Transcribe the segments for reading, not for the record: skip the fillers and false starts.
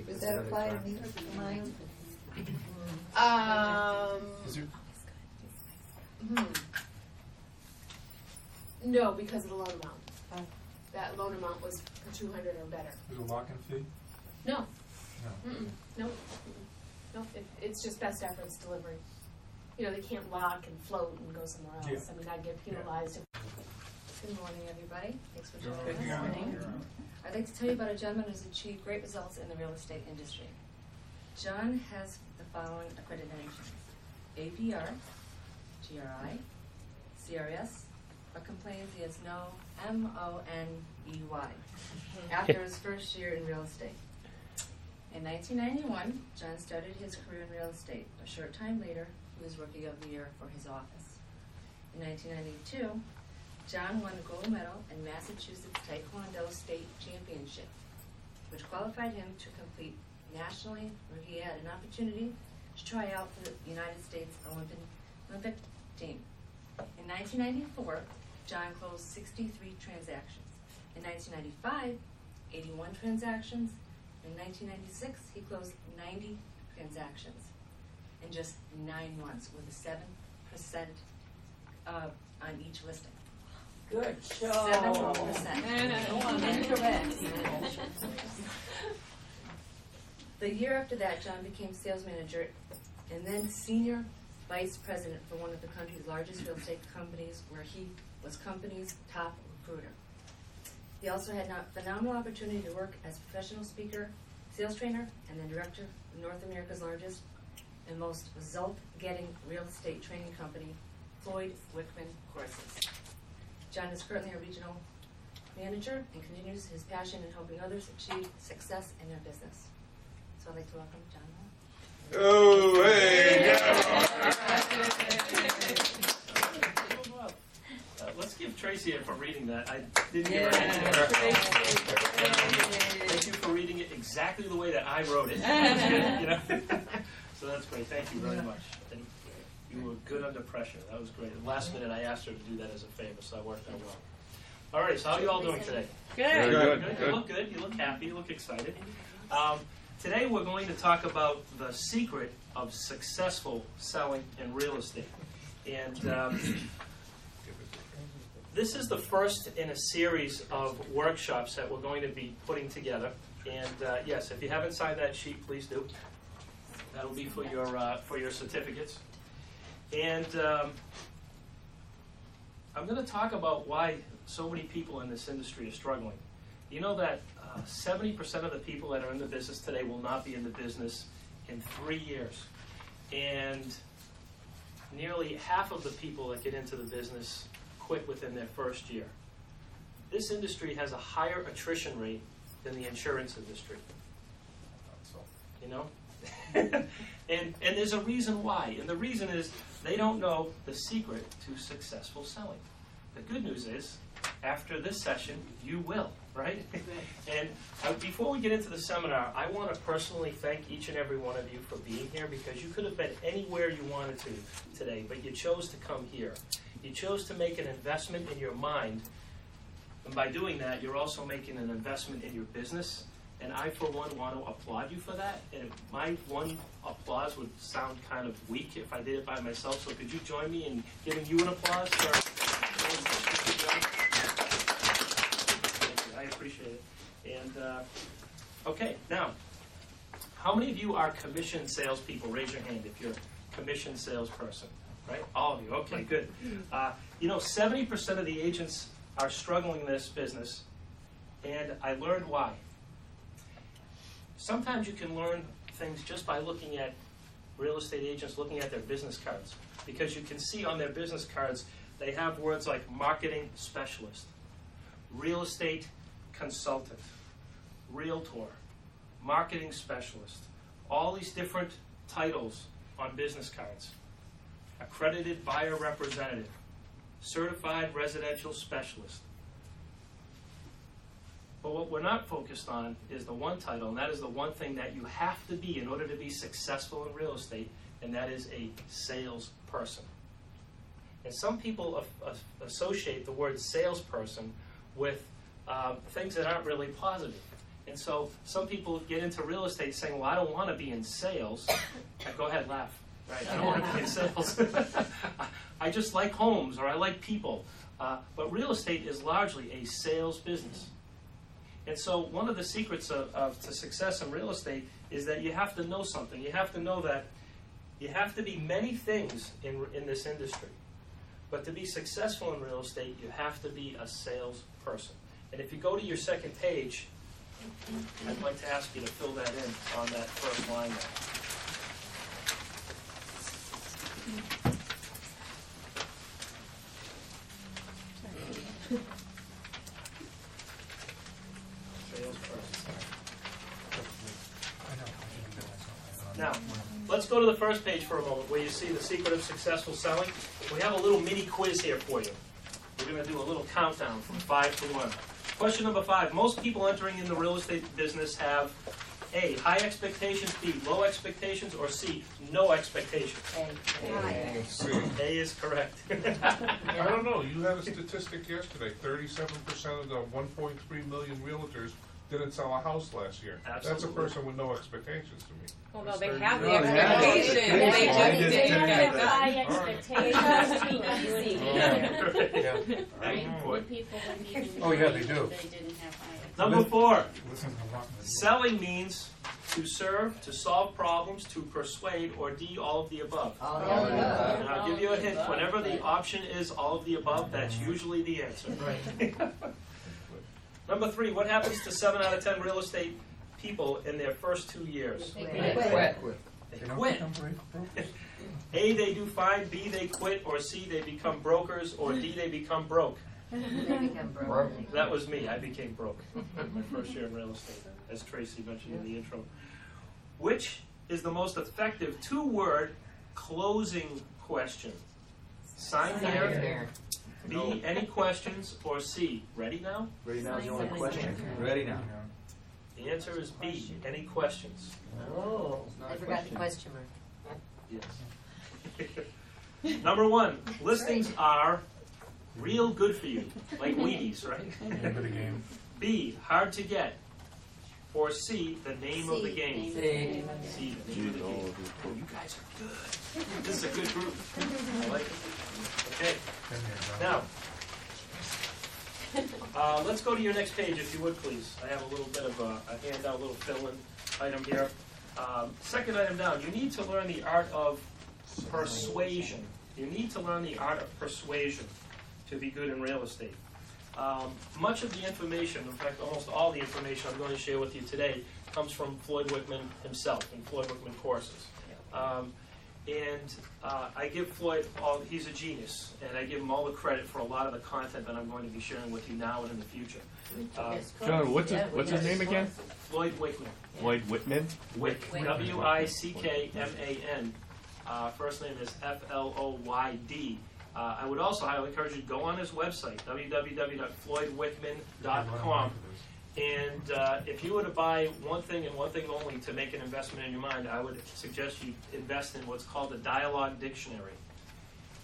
Does that apply to me, mine? No, because of the loan amount. That loan amount was for 200 or better. Is it a lock-in fee? No. No. No. No. It's just best efforts delivery. You know, they can't lock and float and go somewhere else. Yeah. I mean, I'd get penalized. Good morning, everybody. Thanks for joining Good us. morning. I'd like to tell you about a gentleman who's achieved great results in the real estate industry. John has the following accreditations: APR, GRI, CRS, but complains he has no MONEY after his first year in real estate. In 1991, John started his career in real estate. A short time later, he was Rookie of the Year for his office. In 1992, John won a gold medal in Massachusetts Taekwondo State Championship, which qualified him to compete nationally, where he had an opportunity to try out for the United States Olympic team. In 1994, John closed 63 transactions. In 1995, 81 transactions. In 1996, he closed 90 transactions in just 9 months with a 7% on each listing. Good show. 7%. Incorrect. The year after that, John became sales manager and then senior vice president for one of the country's largest real estate companies, where he was company's top recruiter. He also had a phenomenal opportunity to work as a professional speaker, sales trainer, and then director of North America's largest and most result-getting real estate training company, Floyd Wickman Courses. John is currently a regional manager and continues his passion in helping others achieve success in their business. So I'd like to welcome John Moore. Oh, hey! Let's give Tracy a for reading that. I didn't give her anything. Thank you for reading it exactly the way that I wrote it. That's good, you know? So that's great. Thank you very much. And you were good under pressure. That was great. Last minute I asked her to do that as a favor, so I worked out well. All right, so how are you all doing today? Good. Good. You look good. You look happy. You look excited. Today we're going to talk about the secret of successful selling in real estate. And this is the first in a series of workshops that we're going to be putting together. And yes, if you haven't signed that sheet, please do. That'll be for your certificates. And I'm going to talk about why so many people in this industry are struggling. You know that 70% of the people that are in the business today will not be in the business in 3 years. And nearly half of the people that get into the business quit within their first year. This industry has a higher attrition rate than the insurance industry. You know? and there's a reason why. And the reason is they don't know the secret to successful selling. The good news is, after this session, you will, right? And before we get into the seminar, I want to personally thank each and every one of you for being here, because you could have been anywhere you wanted to today, but you chose to come here. You chose to make an investment in your mind, and by doing that, you're also making an investment in your business. And I, for one, want to applaud you for that. And my one applause would sound kind of weak if I did it by myself. So could you join me in giving you an applause for? Thank you. I appreciate it. And okay, now, how many of you are commission salespeople? Raise your hand if you're a commission salesperson. Right, all of you. Okay, good. 70% of the agents are struggling in this business, and I learned why. Sometimes you can learn things just by looking at real estate agents, looking at their business cards, because you can see on their business cards they have words like marketing specialist, real estate consultant, realtor, marketing specialist, all these different titles on business cards. Accredited buyer representative, certified residential specialist. But what we're not focused on is the one title, and that is the one thing that you have to be in order to be successful in real estate, and that is a salesperson. And some people associate the word salesperson with things that aren't really positive. And so some people get into real estate saying, well, I don't want to be in sales. Go ahead, laugh. Right? I don't want to be in sales. I just like homes, or I like people. But real estate is largely a sales business. And so one of the secrets to success in real estate is that you have to know something. You have to know that you have to be many things in this industry. But to be successful in real estate, you have to be a salesperson. And if you go to your second page, I'd like to ask you to fill that in on that first line there. Now, let's go to the first page for a moment where you see the secret of successful selling. We have a little mini quiz here for you. We're going to do a little countdown from 5 to 1. Question number 5. Most people entering in the real estate business have A, high expectations, B, low expectations, or C, no expectations. A is correct. I don't know, you had a statistic yesterday, 37% of the 1.3 million realtors didn't sell a house last year. Absolutely. That's a person with no expectations to me. Well, no, they have the Oh, yeah. expectation. They just didn't get it. High expectations. Yeah. Right. Would people wouldn't even Oh, yeah, they do. if they didn't have high expectations. Number 4. Listen to what? Selling means to serve, to solve problems, to persuade, or D, all of the above. All the Oh, other. yeah. And I'll give you a hint. Whenever the option is all of the above, that's usually the answer. Number 3, what happens to 7 out of 10 real estate people in their first 2 years? Quit. They quit. A, they do fine, B, they quit, or C, they become brokers, or D, they become broke. They become broke. That was me. I became broke my first year in real estate, as Tracy mentioned in the intro. Which is the most effective 2-word closing question? Sign here. B, any questions, or C, ready now? Ready now is the only question. Ready now. The answer is B, any questions? Oh, not I a forgot question. the question mark. Yes. Number 1, listings are real good for you, like Wheaties, right? B, hard to get. Or C, the name of the game. C. C, the name of the game. Oh, you guys are good. This is a good group. I like it. Okay. Now, let's go to your next page, if you would, please. I have a little bit of a handout, a little fill-in item here. Second item down, you need to learn the art of persuasion. You need to learn the art of persuasion to be good in real estate. Much of the information, in fact, almost all the information I'm going to share with you today comes from Floyd Wickman himself in Floyd Wickman courses. I give Floyd he's a genius, and I give him all the credit for a lot of the content that I'm going to be sharing with you now and in the future. John, what's his name again? Floyd Wickman. Lloyd Whitman? Wick. Wickman. First name is Floyd. I would also highly encourage you to go on his website, www.floydwickman.com. And if you were to buy one thing and one thing only to make an investment in your mind, I would suggest you invest in what's called the Dialogue Dictionary.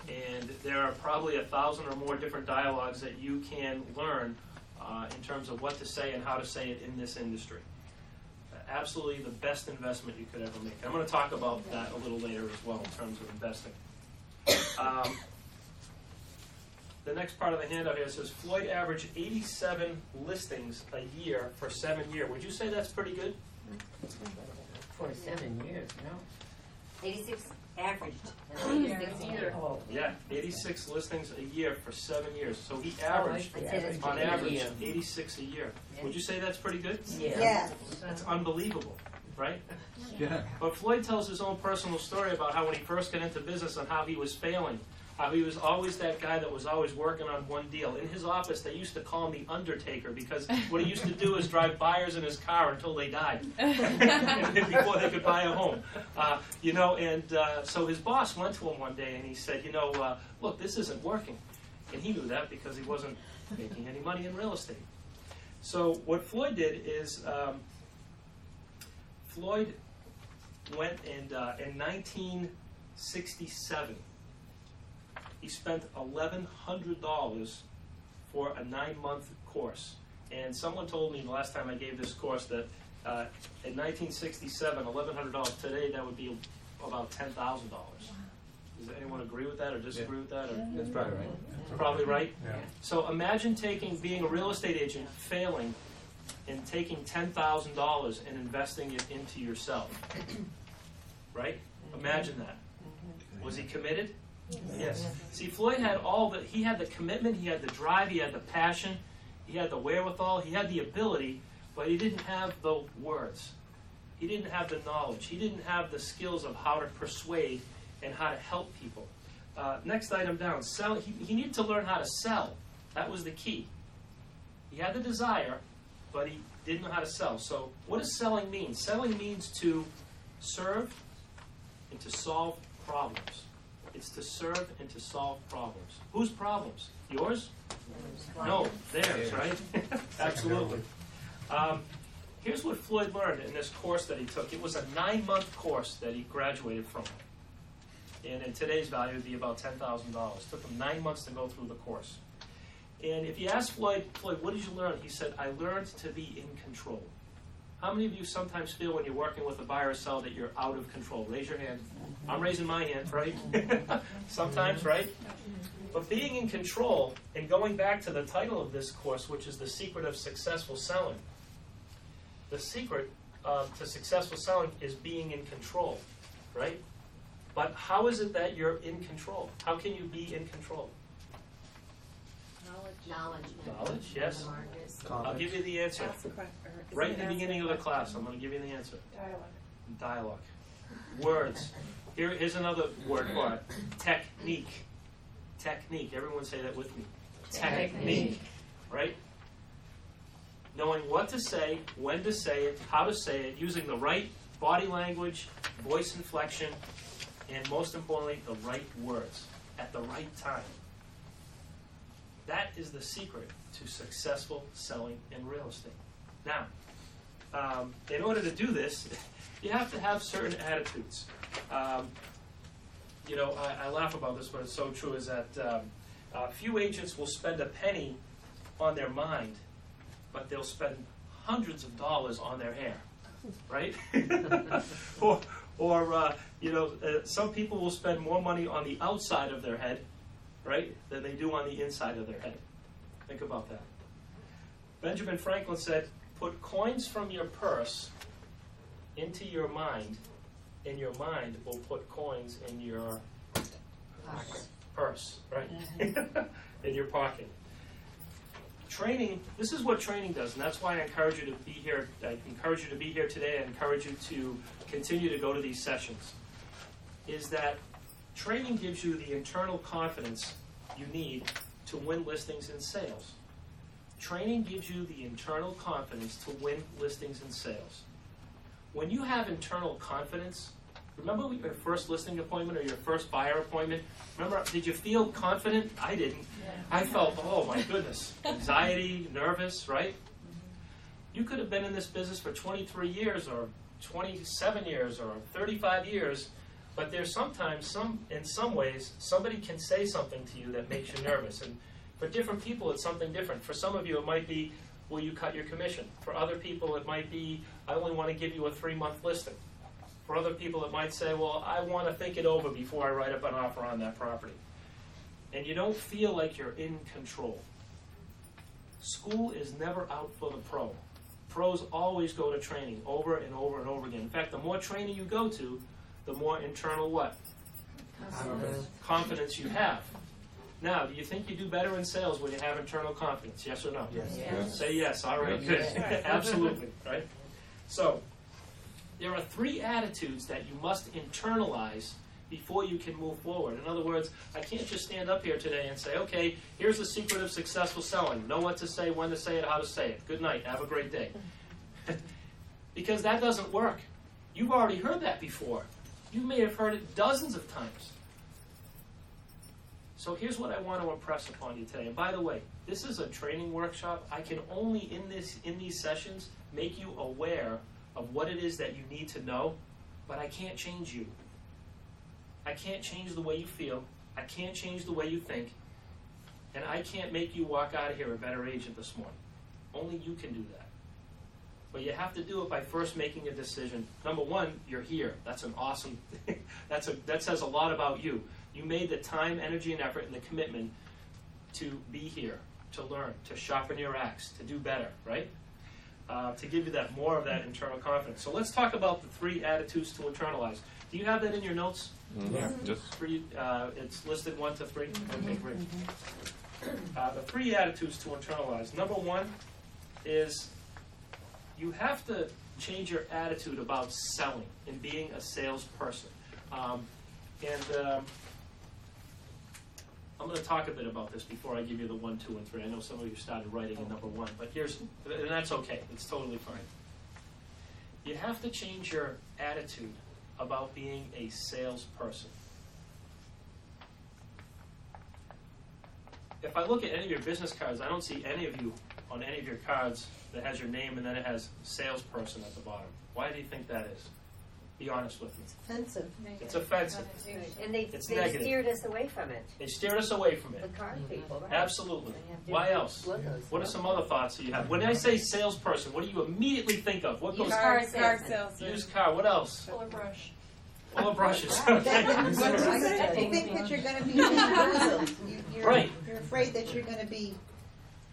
And there are probably 1,000 or more different dialogues that you can learn in terms of what to say and how to say it in this industry. Absolutely the best investment you could ever make. I'm going to talk about that a little later as well in terms of investing. The next part of the handout here says Floyd averaged 87 listings a year for 7 years. Would you say that's pretty good? For 7 years, no? 86 averaged. That's Yeah. 86 a year. Yeah, 86 listings a year for 7 years. So he averaged, I'd say that's on pretty average, good. 86 a year. Yeah. Would you say that's pretty good? Yes. That's unbelievable, right? Yeah. But Floyd tells his own personal story about how when he first got into business and how he was failing, how he was always that guy that was always working on one deal. In his office, they used to call him the Undertaker because what he used to do is drive buyers in his car until they died before they could buy a home. So his boss went to him one day and he said, look, this isn't working. And he knew that because he wasn't making any money in real estate. So what Floyd did is Floyd went and in 1967, he spent $1,100 for a 9-month course. And someone told me the last time I gave this course that in 1967, $1,100. Today, that would be about $10,000. Does anyone agree with that or disagree with that? Or? That's probably right. Probably right. Yeah. So imagine being a real estate agent, failing, and taking $10,000 and investing it into yourself. Right? Imagine that. Was he committed? Yes. See, Floyd had he had the commitment, he had the drive, he had the passion, he had the wherewithal, he had the ability, but he didn't have the words. He didn't have the knowledge. He didn't have the skills of how to persuade and how to help people. Next item down, sell. He needed to learn how to sell. That was the key. He had the desire, but he didn't know how to sell. So what does selling mean? Selling means to serve and to solve problems. It's to serve and to solve problems. Whose problems? Yours? No, theirs, right? Absolutely. Here's what Floyd learned in this course that he took. It was a 9-month course that he graduated from. And in today's value, it would be about $10,000. It took him 9 months to go through the course. And if you ask Floyd, what did you learn? He said, I learned to be in control. How many of you sometimes feel when you're working with a buyer or seller that you're out of control? Raise your hand. I'm raising my hand, right? Sometimes, right? But being in control, and going back to the title of this course, which is The Secret of Successful Selling, the secret to successful selling is being in control, right? But how is it that you're in control? How can you be in control? Knowledge, yes. I'll give you the answer. Right in the beginning of the class, I'm going to give you the answer. Dialogue. Words. Here's another word for it. Technique. Technique. Everyone say that with me. Technique. Right? Knowing what to say, when to say it, how to say it, using the right body language, voice inflection, and most importantly, the right words at the right time. That is the secret to successful selling in real estate. Now, in order to do this, you have to have certain attitudes. I laugh about this, but it's so true, is that few agents will spend a penny on their mind, but they'll spend hundreds of dollars on their hair, right? Some people will spend more money on the outside of their head, right, than they do on the inside of their head. Think about that. Benjamin Franklin said, put coins from your purse into your mind, and your mind will put coins in your purse, right? In your pocket. Training, this is what training does, and that's why I encourage you to be here. I encourage you to be here today. I encourage you to continue to go to these sessions. Is that training gives you the internal confidence you need to win listings and sales. Training gives you the internal confidence to win listings and sales. When you have internal confidence, remember your first listing appointment or your first buyer appointment? Remember, did you feel confident? I didn't. I felt, oh my goodness, anxiety, nervous, right? You could have been in this business for 23 years or 27 years or 35 years, but there's sometimes, in some ways, somebody can say something to you that makes you nervous. And for different people, it's something different. For some of you, it might be, will you cut your commission? For other people, it might be, I only want to give you a 3-month listing. For other people, it might say, well, I want to think it over before I write up an offer on that property. And you don't feel like you're in control. School is never out for the pro. Pros always go to training over and over and over again. In fact, the more training you go to, the more internal what? Confidence you have. Now, do you think you do better in sales when you have internal confidence? Yes or no? Yes. Say yes. All right, good. Absolutely, right? So, there are 3 attitudes that you must internalize before you can move forward. In other words, I can't just stand up here today and say, okay, here's the secret of successful selling. Know what to say, when to say it, how to say it. Good night. Have a great day. Because that doesn't work. You've already heard that before. You may have heard it dozens of times. So here's what I want to impress upon you today. And by the way, this is a training workshop. I can only, in these sessions, make you aware of what it is that you need to know, but I can't change you. I can't change the way you feel. I can't change the way you think. And I can't make you walk out of here a better agent this morning. Only you can do that. But you have to do it by first making a decision. Number one, you're here. That's an awesome thing. That says a lot about you. You made the time, energy, and effort and the commitment to be here, to learn, to sharpen your axe, to do better, right? To give you that more of that internal confidence. So let's talk about the 3 attitudes to internalize. Do you have that in your notes? Yeah, just It's listed 1 to 3. Okay, great. The 3 attitudes to internalize. Number 1 is you have to change your attitude about selling and being a salesperson. I'm going to talk a bit about this before I give you the 1, 2, and 3. I know some of you started writing in number 1, but and that's okay. It's totally fine. You have to change your attitude about being a salesperson. If I look at any of your business cards, I don't see any of you on any of your cards that has your name and then it has salesperson at the bottom. Why do you think that is? Be honest with me. Offensive. It's offensive. And they It's negative. steered us away from it. They steered us away from The it. car people, right? Absolutely. They have Why different else? logos. What are some other thoughts that you have? When I say salesperson, what do you immediately think of? What goes? Car Car salesman. salesman. Used car. What else? Full of brush. Full of brushes. You think that you're going to be bamboozled. Right. You're afraid that you're going to be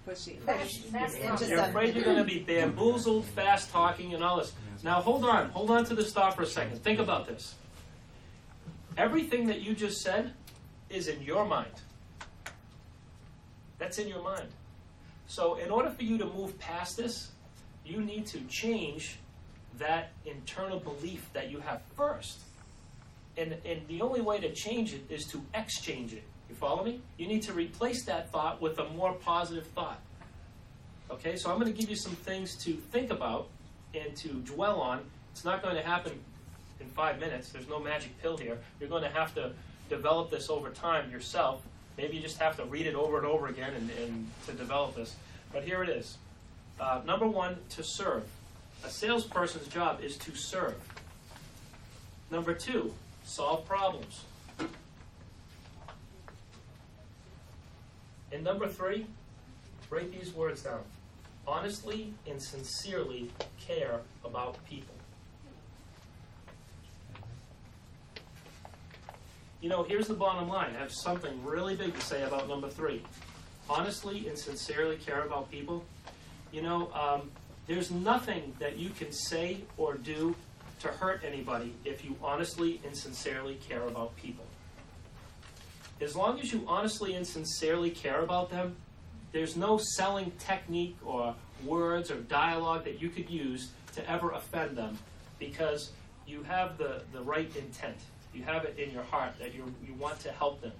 Pushy. Fast into talking. You're afraid you're going to be bamboozled, fast talking, and all this. Now hold on to this thought for a second. Think about this. Everything that you just said is in your mind. That's in your mind. So in order for you to move past this, you need to change that internal belief that you have first. And the only way to change it is to exchange it. You follow me? You need to replace that thought with a more positive thought. Okay, so I'm going to give you some things to think about and to dwell on. It's not going to happen in 5 minutes. There's no magic pill here. You're going to have to develop this over time yourself. Maybe you just have to read it over and over again and to develop this. But here it is. Number 1, to serve. A salesperson's job is to serve. Number 2, solve problems. And number 3, write these words down. Honestly and sincerely care about people. You know, here's the bottom line. I have something really big to say about number 3. Honestly and sincerely care about people. You know, there's nothing that you can say or do to hurt anybody if you honestly and sincerely care about people. As long as you honestly and sincerely care about them, there's no selling technique or words or dialogue that you could use to ever offend them, because you have the right intent. You have it in your heart that you want to help them.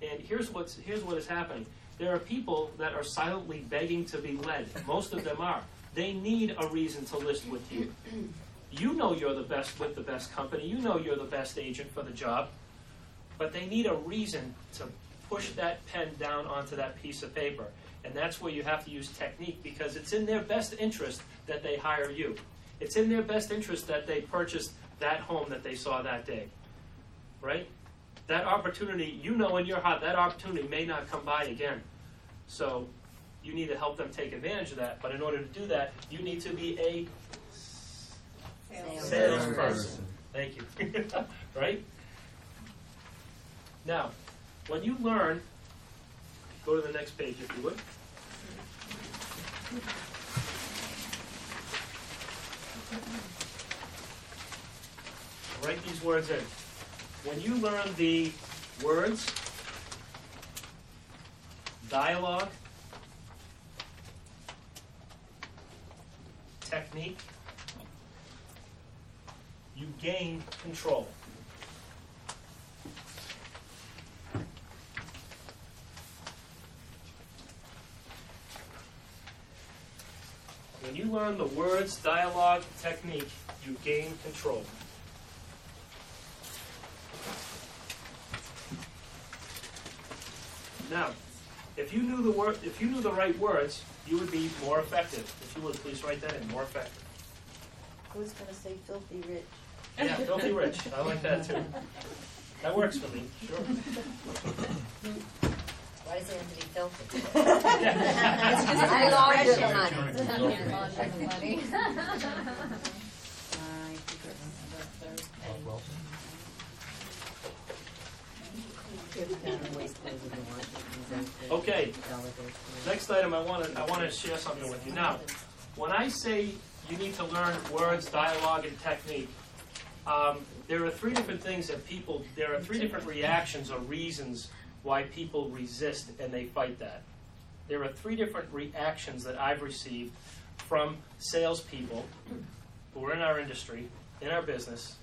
And here's what is happening. There are people that are silently begging to be led. Most of them are. They need a reason to list with you. You know you're the best with the best company. You know you're the best agent for the job. But they need a reason to push that pen down onto that piece of paper. And that's where you have to use technique, because it's in their best interest that they hire you. It's in their best interest that they purchased that home that they saw that day. Right? That opportunity, you know in your heart, that opportunity may not come by again. So you need to help them take advantage of that. But in order to do that, you need to be a salesperson. Thank you. Right? Now, when you learn, go to the next page if you would. Write these words in. When you learn the words, dialogue, technique, you gain control. When you learn the words, dialogue, technique, you gain control. Now, if you knew the right words, you would be more effective. If you would please write that in, more effective. I was going to say filthy rich. Yeah, filthy rich. I like that too. That works for me, sure. Why does it have to be filthy? It's I launder the money. Okay, next item, I want to share something with you. Now, when I say you need to learn words, dialogue, and technique, there are three different things that there are three different reactions or reasons why people resist and they fight that. There are three different reactions that I've received from salespeople who are in our industry, in our business,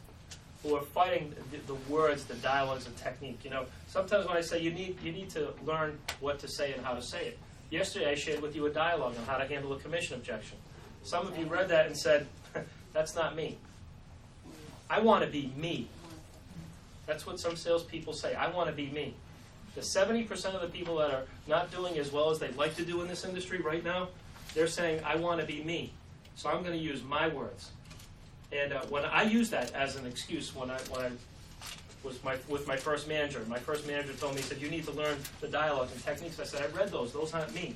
who are fighting the words, the dialogues, and technique. You know, sometimes when I say you need to learn what to say and how to say it. Yesterday I shared with you a dialogue on how to handle a commission objection. Some of you read that and said, that's not me. I want to be me. That's what some salespeople say. I want to be me. The 70% of the people that are not doing as well as they'd like to do in this industry right now, they're saying, I want to be me. So I'm going to use my words. And when I use that as an excuse, when I was with my first manager told me, he said, you need to learn the dialogue and techniques. I said, I read those. Those aren't me.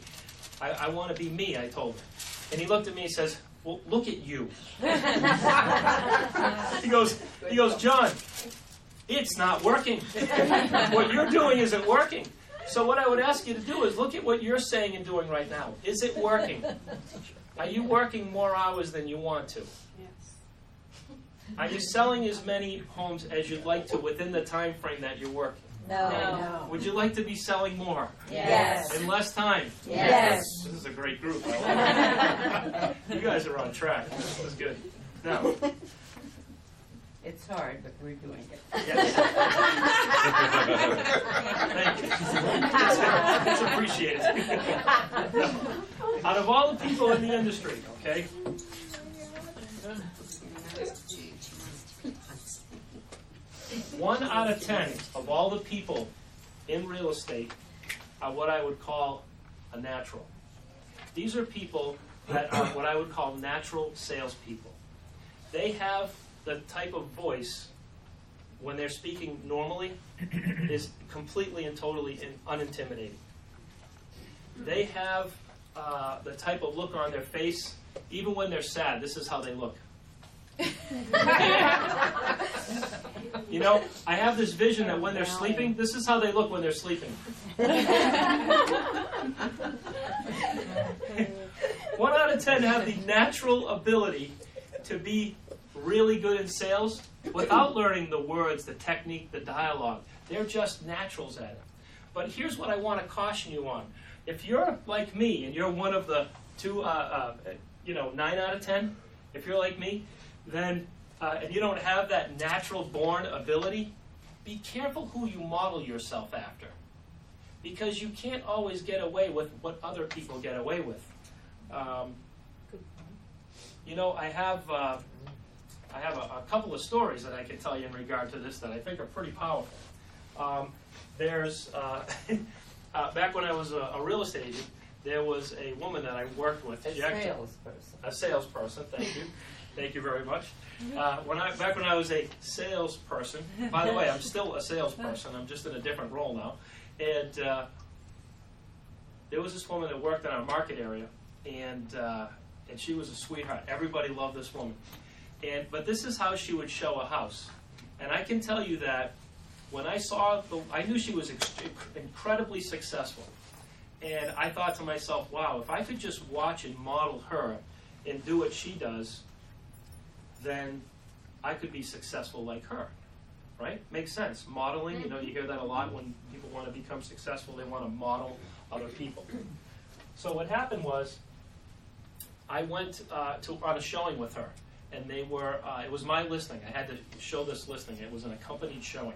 I want to be me, I told him. And he looked at me and says, well, look at you. He goes, John, it's not working. What you're doing isn't working. So what I would ask you to do is look at what you're saying and doing right now. Is it working? Are you working more hours than you want to? Are you selling as many homes as you'd like to within the time frame that you're working? No. Would you like to be selling more? Yes. In less time? Yes. This is a great group. You guys are on track. This is good. Now, It's hard, but we're doing it. yes. Thank you. It's appreciated. Out of all the people in the industry, okay, one out of 10 of all the people in real estate are what I would call a natural. These are people that are what I would call natural salespeople. They have the type of voice, when they're speaking normally, is completely and totally unintimidating. They have the type of look on their face, even when they're sad, this is how they look. You know, I have this vision that when they're sleeping, this is how they look when they're sleeping. 1 out of 10 have the natural ability to be really good in sales without learning the words, the technique, the dialogue. They're just naturals at it. But here's what I want to caution you on. If you're like me and you're one of the 9 out of 10, if you're like me, then and you don't have that natural born ability, be careful who you model yourself after. Because you can't always get away with what other people get away with. You know, I have a couple of stories that I can tell you in regard to this that I think are pretty powerful. There's back when I was a real estate agent, there was a woman that I worked with. A salesperson. Thank you. Thank you very much. Back when I was a salesperson, by the way, I'm still a salesperson. I'm just in a different role now. And there was this woman that worked in our market area, and she was a sweetheart. Everybody loved this woman. But this is how she would show a house. And I can tell you that when I knew she was incredibly successful. And I thought to myself, wow, if I could just watch and model her and do what she does, then I could be successful like her, right? Makes sense. Modeling, you know, you hear that a lot when people want to become successful. They want to model other people. So what happened was I went on a showing with her, and they were, it was my listing. I had to show this listing. It was an accompanied showing.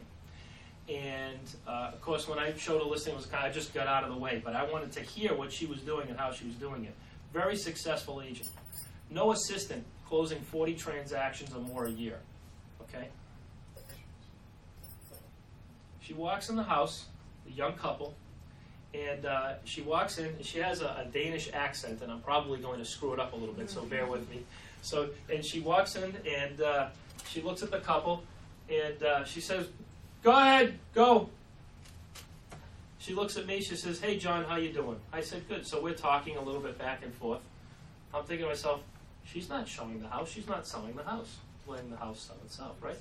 And, of course, when I showed a listing, I just got out of the way, but I wanted to hear what she was doing and how she was doing it. Very successful agent. No assistant, closing 40 transactions or more a year, okay? She walks in the house, a young couple, and she walks in, and she has a Danish accent, and I'm probably going to screw it up a little bit, so bear with me. And she walks in, and she looks at the couple, and she says, "Go ahead, go." She looks at me, she says, "Hey John, how you doing?" I said, "Good." So we're talking a little bit back and forth. I'm thinking to myself, she's not showing the house, she's not selling the house, letting the house sell itself, right?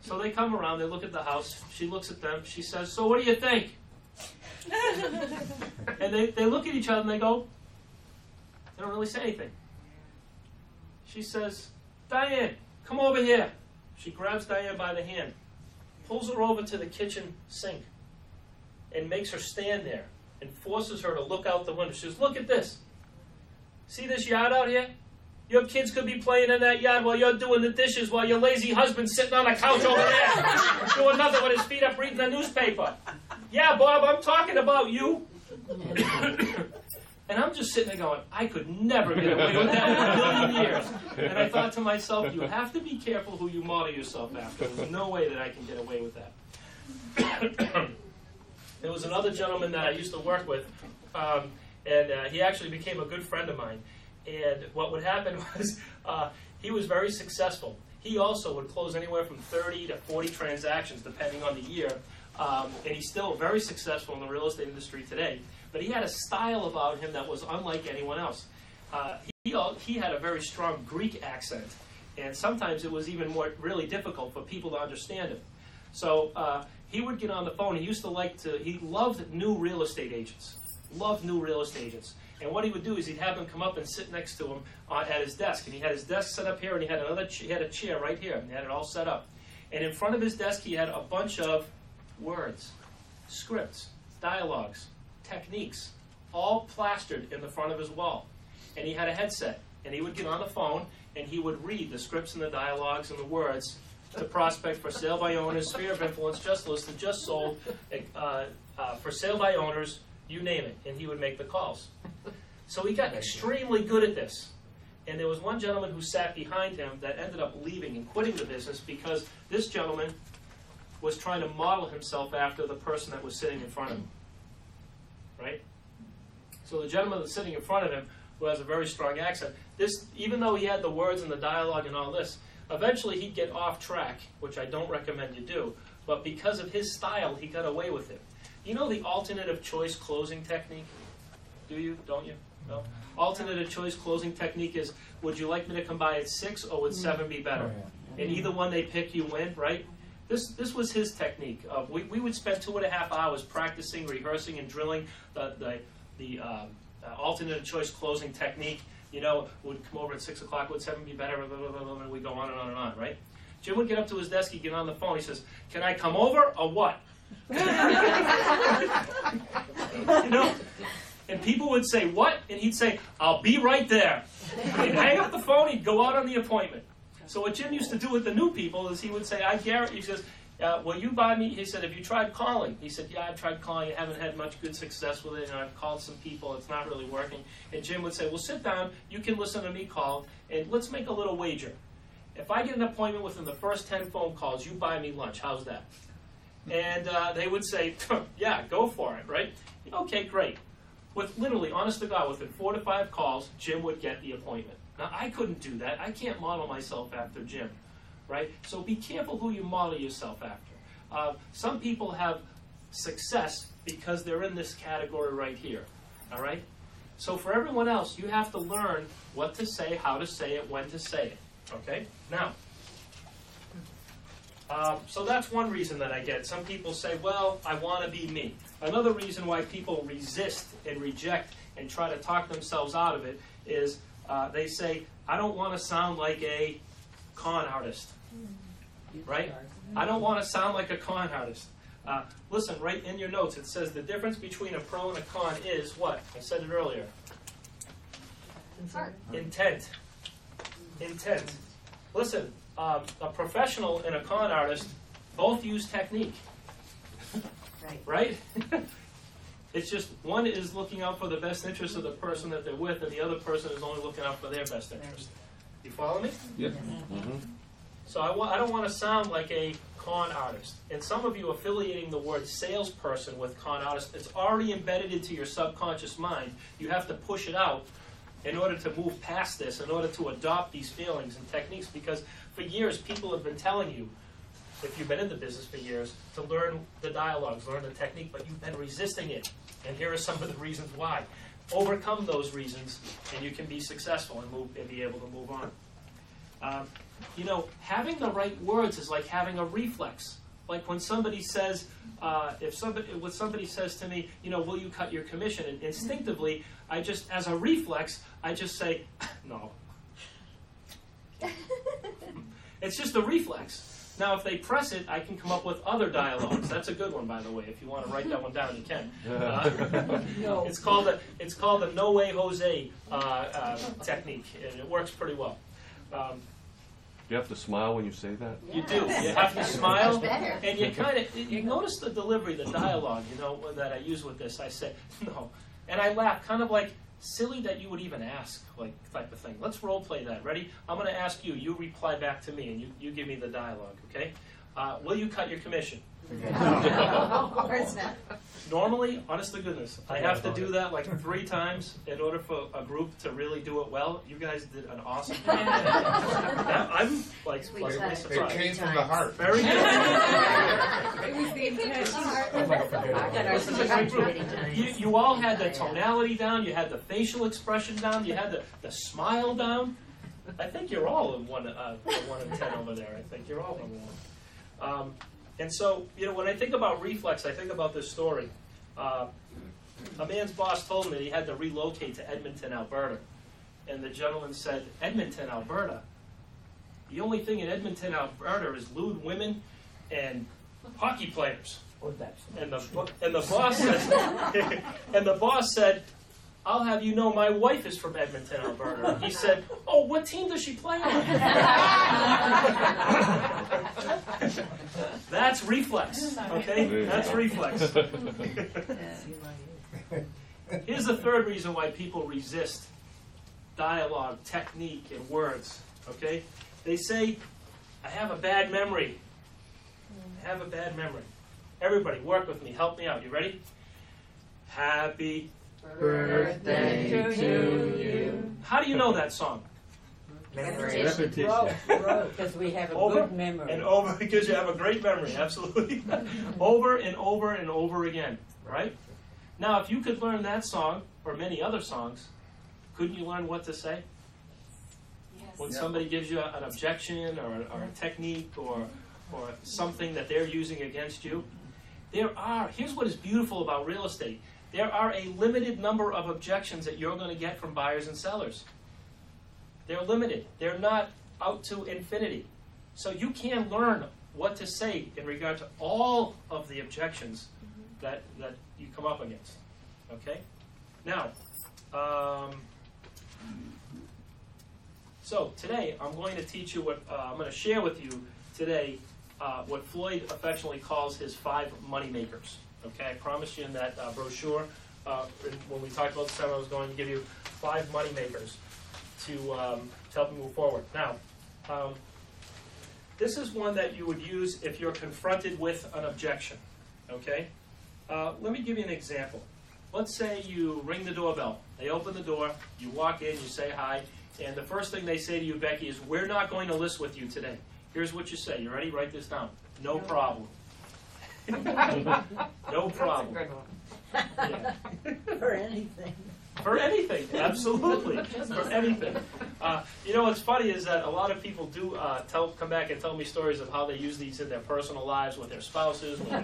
So they come around, they look at the house, she looks at them, she says, "So what do you think?" And they look at each other and they go, they don't really say anything. She says, "Diane, come over here." She grabs Diane by the hand, pulls her over to the kitchen sink, and makes her stand there and forces her to look out the window. She says, "Look at this. See this yard out here? Your kids could be playing in that yard while you're doing the dishes, while your lazy husband's sitting on the couch over there doing nothing with his feet up reading the newspaper. Yeah, Bob, I'm talking about you." And I'm just sitting there going, I could never get away with that in a million years. And I thought to myself, you have to be careful who you model yourself after. There's no way that I can get away with that. There was another gentleman that I used to work with, and he actually became a good friend of mine. And what would happen was he was very successful. He also would close anywhere from 30 to 40 transactions, depending on the year. And he's still very successful in the real estate industry today. But he had a style about him that was unlike anyone else. He had a very strong Greek accent. And sometimes it was even more really difficult for people to understand him. So he would get on the phone. He loved new real estate agents. Loved new real estate agents. And what he would do is he'd have them come up and sit next to him at his desk. And he had his desk set up here, and he had a chair right here, and he had it all set up. And in front of his desk, he had a bunch of words, scripts, dialogues, techniques, all plastered in the front of his wall. And he had a headset, and he would get on the phone, and he would read the scripts and the dialogues and the words to prospect for sale by owners, sphere of influence, just listed, just sold, for sale by owners, you name it, and he would make the calls. So he got extremely good at this. And there was one gentleman who sat behind him that ended up leaving and quitting the business because this gentleman was trying to model himself after the person that was sitting in front of him. Right? So the gentleman that's sitting in front of him, who has a very strong accent, even though he had the words and the dialogue and all this, eventually he'd get off track, which I don't recommend you do, but because of his style, he got away with it. You know the alternative choice closing technique? Do you? Don't you? No? Alternative choice closing technique is, would you like me to come by at 6 or would 7 be better? And either one they pick, you win, right? This was his technique. We would spend 2.5 hours practicing, rehearsing, and drilling the alternative choice closing technique. You know, would come over at 6 o'clock, would 7 be better, blah, blah, blah, blah, and we go on and on and on, right? Jim would get up to his desk, he'd get on the phone, he says, "Can I come over or what?" You know? And people would say, "What?" And he'd say, "I'll be right there." And he'd hang up the phone, he'd go out on the appointment. So what Jim used to do with the new people is he would say, he says, "Will you buy me?" He said, "Have you tried calling?" He said, "Yeah, I've tried calling. I haven't had much good success with it, and I've called some people. It's not really working." And Jim would say, "Well, sit down. You can listen to me call, and let's make a little wager. If I get an appointment within the first 10 phone calls, you buy me lunch. How's that?" And they would say, "Yeah, go for it," right? Okay, great. With literally, honest to God, within 4 to 5 calls, Jim would get the appointment. Now, I couldn't do that. I can't model myself after Jim, right? So be careful who you model yourself after. Some people have success because they're in this category right here, all right? So for everyone else, you have to learn what to say, how to say it, when to say it, okay? Now, so that's one reason that I get. Some people say, "Well, I want to be me." Another reason why people resist and reject and try to talk themselves out of it is they say, "I don't want to sound like a con artist." Right? I don't want to sound like a con artist. Listen, right in your notes, it says the difference between a pro and a con is what? I said it earlier. Intent. Intent. Listen, a professional and a con artist both use technique. Right? It's just one is looking out for the best interest of the person that they're with, and the other person is only looking out for their best interest. You follow me? Yep. So I don't want to sound like a con artist. And some of you affiliating the word salesperson with con artist, it's already embedded into your subconscious mind. You have to push it out in order to move past this, in order to adopt these feelings and techniques, because for years people have been telling you, if you've been in the business for years, to learn the dialogues, learn the technique, but you've been resisting it. And here are some of the reasons why. Overcome those reasons, and you can be successful and be able to move on. Having the right words is like having a reflex. Like when somebody says, if somebody says to me, will you cut your commission? And instinctively, as a reflex, I just say, no. It's just a reflex. Now, if they press it, I can come up with other dialogues. That's a good one, by the way. If you want to write that one down, you can. No. It's called the No Way Jose technique, and it works pretty well. You have to smile when you say that? You do. You have to smile, better. and you notice the delivery, the dialogue, that I use with this. I say, no. And I laugh, kind of like, silly that you would even ask, like, type of thing. Let's role play that. Ready? I'm going to ask you. You reply back to me, and you give me the dialogue, okay? Will you cut your commission? Of course not. Normally, honest to goodness, I have to do that like 3 times in order for a group to really do it well. You guys did an awesome job. I'm like pleasantly It surprised. came from the heart. Very good. It was the This is a great group. You all had the tonality down, you had the facial expression down, you had the smile down. I think you're all in 1 in 10 over there. I think you're all in 1. And so, when I think about reflex, I think about this story. A man's boss told him that he had to relocate to Edmonton, Alberta. And the gentleman said, Edmonton, Alberta? The only thing in Edmonton, Alberta is lewd women and hockey players. And the boss said, and the boss said, I'll have you know my wife is from Edmonton, Alberta. He said, oh, what team does she play on? That's reflex, okay? That's reflex. Here's the third reason why people resist dialogue, technique, and words, okay? They say, I have a bad memory. I have a bad memory. Everybody, work with me. Help me out. You ready? Happy Birthday to you. How do you know that song? Repetition. Because we have a Over good memory. and over, because you have a great memory, absolutely. Over and over and over again, right? Now, if you could learn that song, or many other songs, couldn't you learn what to say? Yes. When somebody gives you an objection or a technique or something that they're using against you, here's what is beautiful about real estate. There are a limited number of objections that you're going to get from buyers and sellers. They're limited. They're not out to infinity. So you can learn what to say in regard to all of the objections that you come up against. Okay? Now, so today I'm going to teach you I'm going to share with you today what Floyd affectionately calls his 5 money makers. Okay, I promised you in that brochure, when we talked about the seminar, I was going to give you 5 money makers to help you move forward. Now, this is one that you would use if you're confronted with an objection. Okay? Let me give you an example. Let's say you ring the doorbell. They open the door, you walk in, you say hi, and the first thing they say to you, Becky, is, we're not going to list with you today. Here's what you say. You ready? Write this down. No problem. No problem. That's a good one. Yeah. For anything. For anything, absolutely. For anything. What's funny is that a lot of people do come back and tell me stories of how they use these in their personal lives with their spouses. With their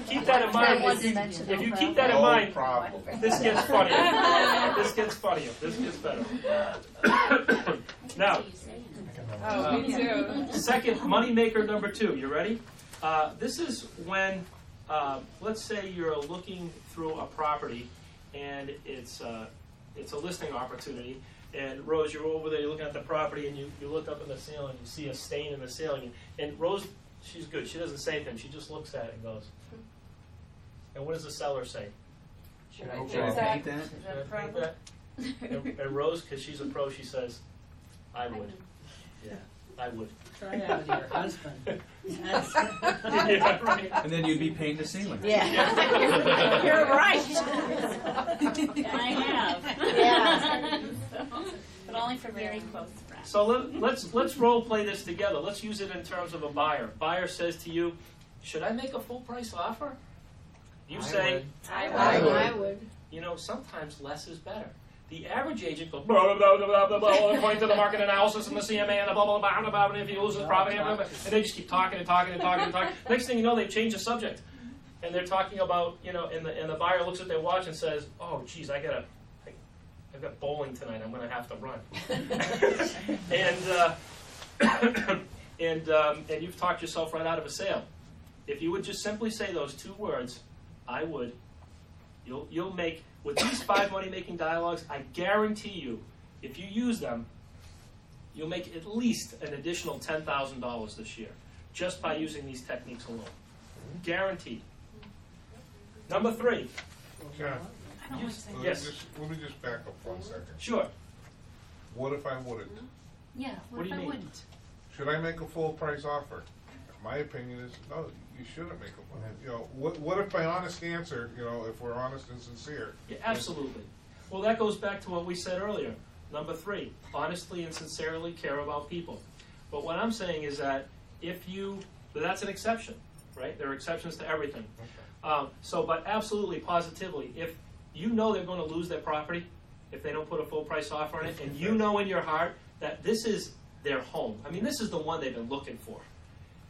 keep that in mind. If you keep that in mind, this gets funnier. This gets funnier. This gets better. Now, Me too. second moneymaker number 2. You ready? This is when, let's say you're looking through a property and it's a listing opportunity. And Rose, you're over there, you're looking at the property, and you look up in the ceiling, you see a stain in the ceiling. And Rose, she's good. She doesn't say anything. She just looks at it and goes. And what does the seller say? Should I Should I paint that? Is that a problem? And Rose, because she's a pro, she says, I would. Yeah, I would. Try out your husband. Yeah, right. And then you'd be painting the ceiling. Yeah. You're right. I have. Yeah. But only for very close friends. So let's role play this together. Let's use it in terms of a buyer. Buyer says to you, should I make a full price offer? You say, I would. you know, sometimes less is better. The average agent goes, blah, blah, blah, blah, blah, blah, according to the market analysis and the CMA and the blah, blah, blah, blah, blah, and if he loses property, blah, blah, blah, and they just keep talking and talking and talking and talking. Next thing you know, they've changed the subject. And they're talking about, you know, and the buyer looks at their watch and says, oh, geez, I've got bowling tonight. I'm going to have to run. And you've talked yourself right out of a sale. If you would just simply say those two words, I would, you'll make, with these 5 money-making dialogues, I guarantee you, if you use them, you'll make at least an additional $10,000 this year, just by using these techniques alone. Guaranteed. Number 3. John, Yes. let me just back up 1 second. Sure. What if I wouldn't? Yeah, What do you if I mean? wouldn't? Should I make a full price offer? My opinion is, no, you shouldn't make a full, you know, what if my honest answer, you know, if we're honest and sincere? Yeah, absolutely. Well, that goes back to what we said earlier. Number 3, honestly and sincerely care about people. But what I'm saying is that but that's an exception, right? There are exceptions to everything. But absolutely, positively, if you know they're going to lose their property if they don't put a full price offer on it, and you know in your heart that this is their home. I mean, this is the one they've been looking for.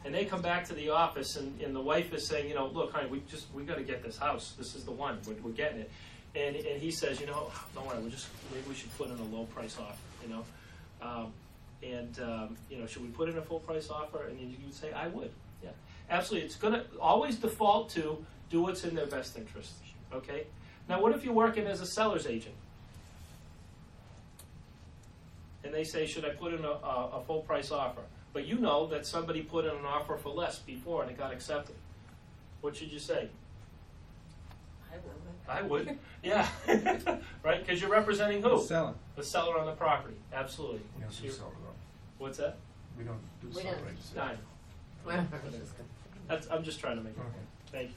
And they come back to the office, and the wife is saying, you know, look, honey, we got to get this house. This is the one. We're getting it. And he says, you know, don't worry, maybe we should put in a low price offer, you know. You know, should we put in a full price offer? And you would say, I would. Yeah, absolutely. It's going to always default to do what's in their best interest. Okay. Now, what if you're working as a seller's agent? And they say, should I put in a full price offer? But you know that somebody put in an offer for less before and it got accepted. What should you say? I would. Yeah. Right? Because you're representing who? The seller. The seller on the property. Absolutely. We don't So do you're- seller though. What's that? We don't do We seller don't. rates. I know. I'm just trying to make it. Okay. Thank you.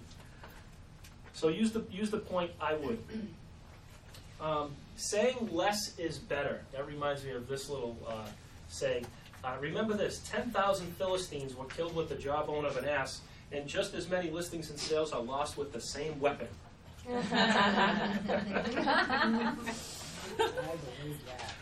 So use the point, I would. Saying less is better. That reminds me of this little saying. Remember this, 10,000 Philistines were killed with the jawbone of an ass, and just as many listings and sales are lost with the same weapon. I believe that.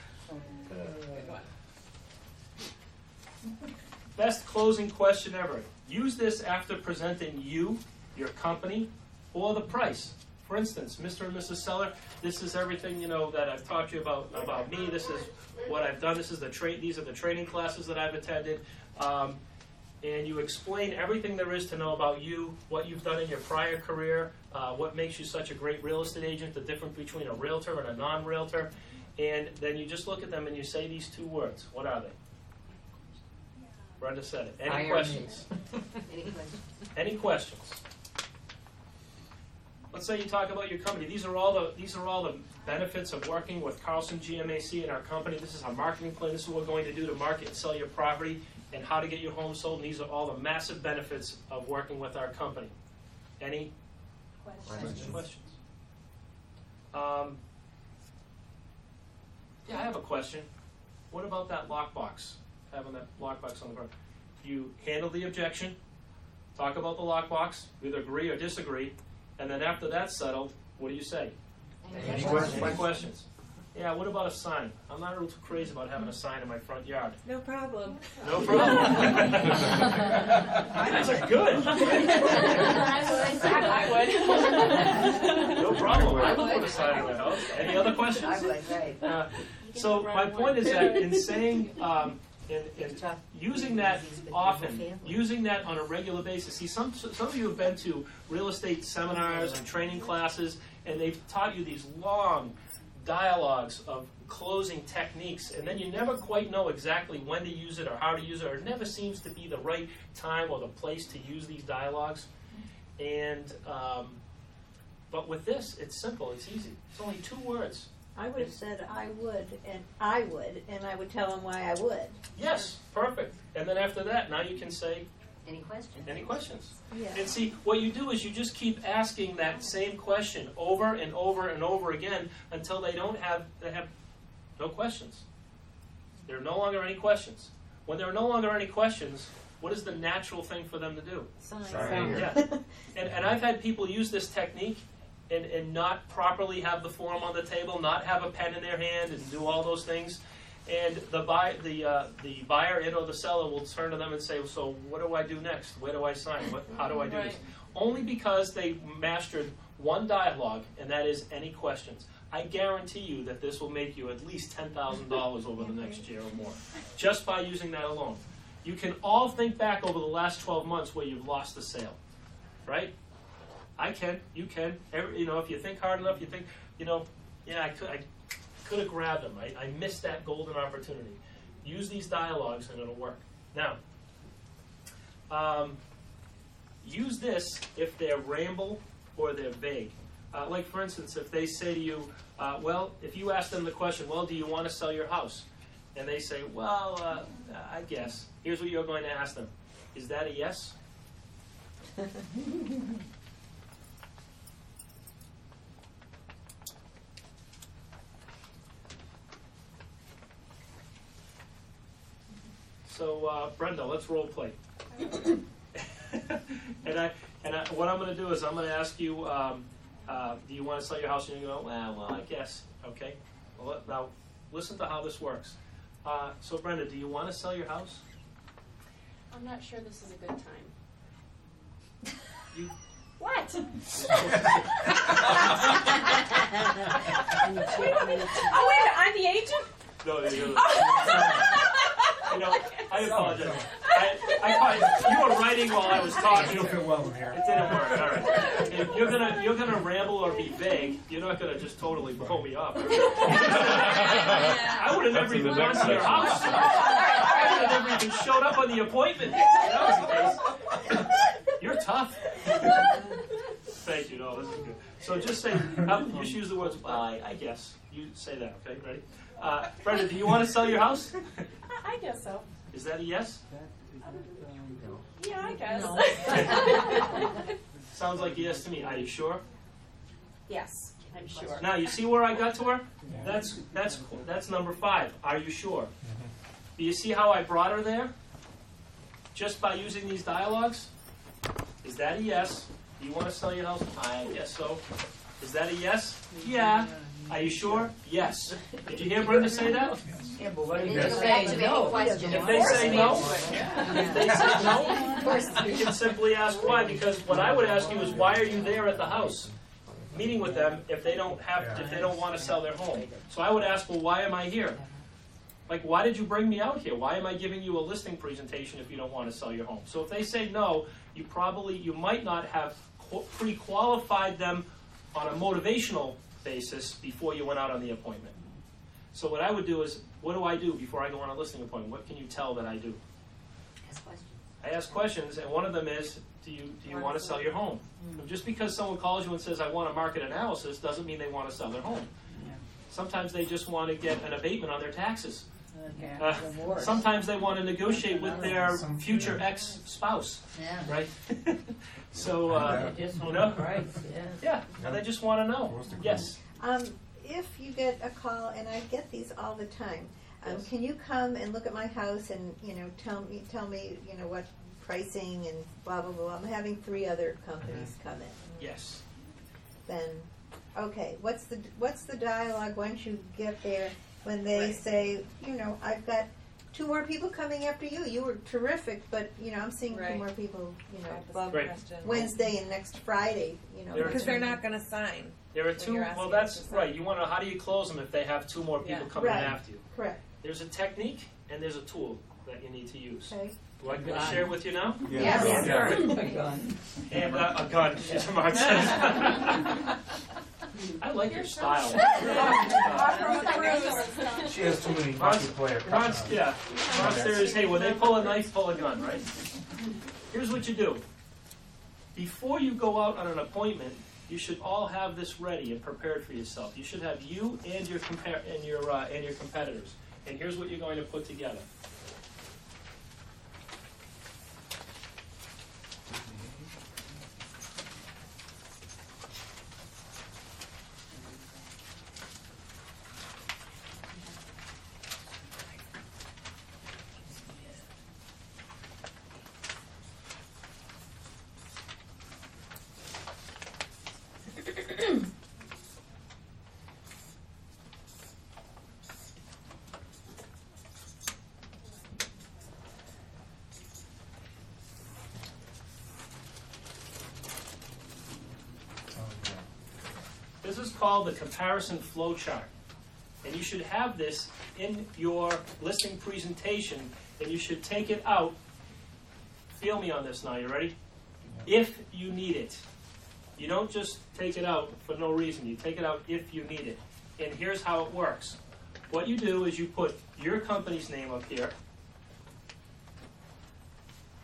Best closing question ever. Use this after presenting you, your company, or the price. For instance, Mr. and Mrs. Seller, this is everything, you know, that I've taught you about me. This is what I've done. These are the training classes that I've attended. And you explain everything there is to know about you, what you've done in your prior career, what makes you such a great real estate agent, the difference between a realtor and a non-realtor. And then you just look at them and you say these 2 words. What are they? Brenda said it. Any questions? Any questions? Any questions? Let's say you talk about your company. These are all the benefits of working with Carlson GMAC and our company. This is our marketing plan. This is what we're going to do to market and sell your property and how to get your home sold. And these are all the massive benefits of working with our company. Any questions? Yeah, I have a question. What about that lockbox? Having that lockbox on the front. You handle the objection, talk about the lockbox, either agree or disagree, and then after that's settled, what do you say? Any Any questions? Yeah, what about a sign? I'm not real too crazy about having a sign in my front yard. No problem. No problem. That's a good. I would. No problem. I would put a sign in my house. Any other questions? I would, right. So my point is that in saying, in using that often, using that on a regular basis. See, some of you have been to real estate seminars and training classes, and they've taught you these long dialogues of closing techniques, and then you never quite know exactly when to use it or how to use it, or it never seems to be the right time or the place to use these dialogues. And but with this, it's simple, it's easy. It's only 2 words. I would have said I would, and I would tell them why I would. Yes, perfect. And then after that, now you can say, Any questions? any questions? Yeah. And see, what you do is you just keep asking that same question over and over and over again until they have no questions. There are no longer any questions. When there are no longer any questions, what is the natural thing for them to do? Sign. Yeah. And I've had people use this technique and not properly have the form on the table, not have a pen in their hand, and do all those things. And the buyer, it or the seller, will turn to them and say, "So what do I do next? Where do I sign? How do I do this?" Only because they mastered one dialogue, and that is any questions. I guarantee you that this will make you at least $10,000 over the next year or more, just by using that alone. You can all think back over the last 12 months where you've lost a sale, right? I can, you can. If you think hard enough, you think, I could have grabbed them. I missed that golden opportunity. Use these dialogues and it'll work. Now, use this if they're ramble or they're vague. Like, for instance, if they say to you, if you ask them the question, well, do you want to sell your house? And they say, well, I guess. Here's what you're going to ask them. Is that a yes? So, Brenda, let's role play. What I'm going to do is I'm going to ask you, do you want to sell your house? And you go, well, I guess. Okay. Well, now, listen to how this works. So, Brenda, do you want to sell your house? I'm not sure this is a good time. You, What? And you Wait a minute, I'm the agent? no, I apologize. I thought you were writing while I was talking. don't fit well in here. It didn't work. All right. If you're gonna ramble or be vague. You're not gonna just totally blow me off. I would have never even gone to your house. I would have never even showed up on the appointment. That was the case. You're tough. Thank you. No, this is good. So just say, you should use the words, well, I guess. You say that, okay? Ready? Brenda, do you want to sell your house? I guess so. Is that a yes? Yeah, I guess. Sounds like a yes to me. Are you sure? Yes, I'm sure. Now, you see where I got to her? That's number 5. Are you sure? Do you see how I brought her there? Just by using these dialogues? Is that a yes? Do you want to sell your house? I guess so. Is that a yes? Yeah. Are you sure? Yes. Did you hear Brenda say that? Yeah, but what It if didn't they go say back to any no? question. If they say no, you can simply ask why. Because what I would ask you is, why are you there at the house, meeting with them if they don't want to sell their home? So I would ask, well, why am I here? Like, why did you bring me out here? Why am I giving you a listing presentation if you don't want to sell your home? So if they say no, you might not have pre-qualified them on a motivational basis before you went out on the appointment. So what I would do is, what do I do before I go on a listing appointment? What can you tell that I do? Ask questions. I ask questions, and one of them is, do you want to sell your home? Just because someone calls you and says, I want a market analysis, doesn't mean they want to sell their home. Sometimes they just want to get an abatement on their taxes. Sometimes they want to negotiate with their future ex-spouse, right? So, They just want a price, yeah. and they just want to know. Yes. If you get a call, and I get these all the time, Yes. can you come and look at my house and tell me what pricing and blah blah blah. I'm having 3 other companies come in. Yes. Then, okay, what's the dialogue once you get there when they Right. say, I've got 2 more people coming after you. You were terrific, but I'm seeing 2 Right. more people. Above Right. question. Wednesday and next Friday. There are Because they're not going to sign. There are So 2. you're Well, asking that's us to right. sign. You want to. How do you close them if they have 2 more people Yeah. coming in Right. after you? Correct. There's a technique and there's a tool that you need to use. Okay. Do I can I share with you now? Yes. A gun. And a gun. Mark says. I like your style. She has too many Ron's, hockey players. Ron's there is, hey, when they pull a knife, pull a gun, right? Here's what you do. Before you go out on an appointment, you should all have this ready and prepared for yourself. You should have you and your competitors. And here's what you're going to put together. is called the comparison flow chart. And you should have this in your listing presentation, and you should take it out. Feel me on this now, you ready? If you need it. You don't just take it out for no reason. You take it out if you need it. And here's how it works. What you do is you put your company's name up here,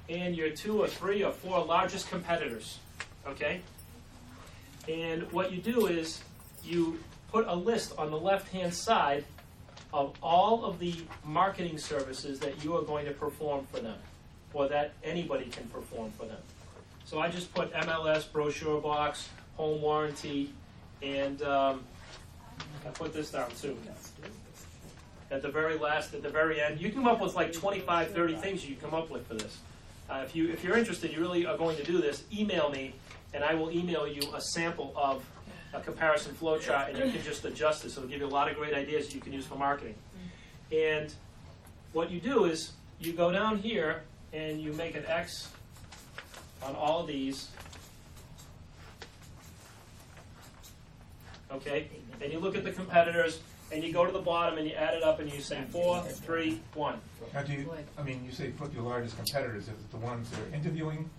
and your 2 or 3 or 4 largest competitors, okay? And what you do is you put a list on the left-hand side of all of the marketing services that you are going to perform for them, or that anybody can perform for them. So I just put MLS, brochure box, home warranty, and I put this down too. At the very end, you come up with like 25, 30 things you come up with for this. If you're interested, you really are going to do this, email me, and I will email you a sample of a comparison flow chart, and you can just adjust it. So it'll give you a lot of great ideas you can use for marketing. And what you do is you go down here and you make an X on all of these. Okay? And you look at the competitors, and you go to the bottom and you add it up and you say 4, 3, 1. Now, you say put your largest competitors, is it the ones that are interviewing?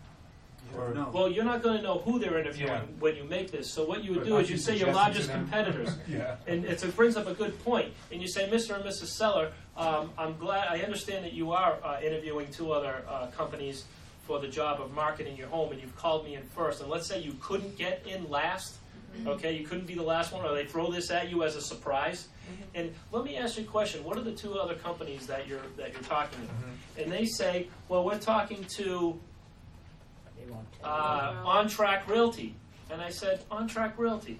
Or No. Well, you're not going to know who they're interviewing Yeah. when you make this. So what you would But do aren't is you you say your suggesting largest to them? competitors. Yeah. And it brings up a good point. And you say, Mr. and Mrs. Seller, I'm glad, I understand that you are interviewing 2 other companies for the job of marketing your home, and you've called me in first. And let's say you couldn't get in last, okay, you couldn't be the last one, or they throw this at you as a surprise. And let me ask you a question. What are the 2 other companies that you're talking to? And they say, well, we're talking to On Track Realty. And I said, On Track Realty.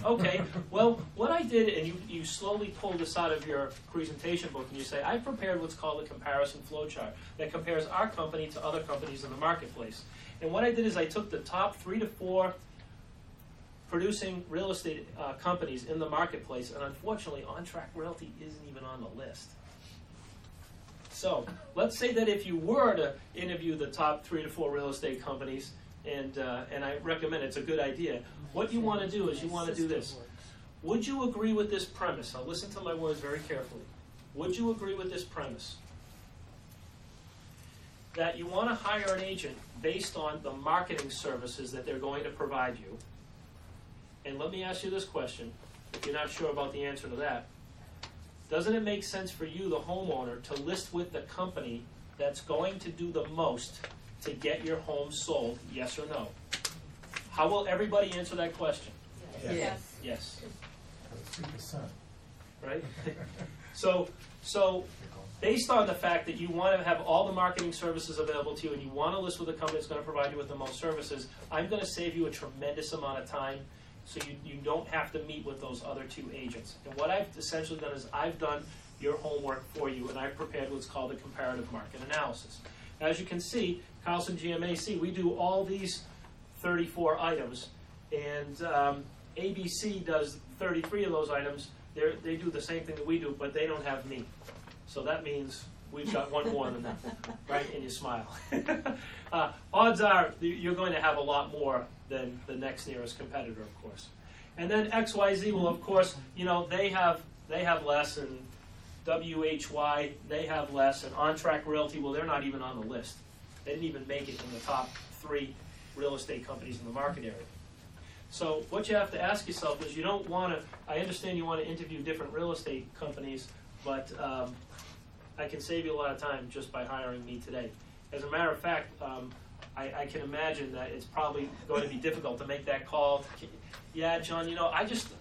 Okay, well, what I did, and you slowly pull this out of your presentation book, and you say, I prepared what's called a comparison flow chart that compares our company to other companies in the marketplace. And what I did is I took the top 3 to 4 producing real estate companies in the marketplace, and unfortunately, On Track Realty isn't even on the list. So let's say that if you were to interview the top 3 to 4 real estate companies, and I recommend it's a good idea, what you want to do is you want to do this. Would you agree with this premise? Now listen to my words very carefully. Would you agree with this premise? That you want to hire an agent based on the marketing services that they're going to provide you. And let me ask you this question, if you're not sure about the answer to that. Doesn't it make sense for you, the homeowner, to list with the company that's going to do the most to get your home sold, yes or no? How will everybody answer that question? Yes. Yes. 3%. Right? So based on the fact that you want to have all the marketing services available to you and you want to list with a company that's going to provide you with the most services, I'm going to save you a tremendous amount of time so you don't have to meet with those other 2 agents. And what I've essentially done is I've done your homework for you, and I've prepared what's called a comparative market analysis. As you can see, Carlson GMAC, we do all these 34 items, and ABC does 33 of those items. They do the same thing that we do, but they don't have me. So that means we've got one more than them, right? And you smile. Odds are you're going to have a lot more than the next nearest competitor, of course. And then XYZ, well, of course, they have less, and WHY, they have less, and On Track Realty, well, they're not even on the list. They didn't even make it in the top 3 real estate companies in the market area. So what you have to ask yourself is you don't want to, I understand you want to interview different real estate companies, but I can save you a lot of time just by hiring me today. As a matter of fact, I can imagine that it's probably going to be difficult to make that call. Yeah, John,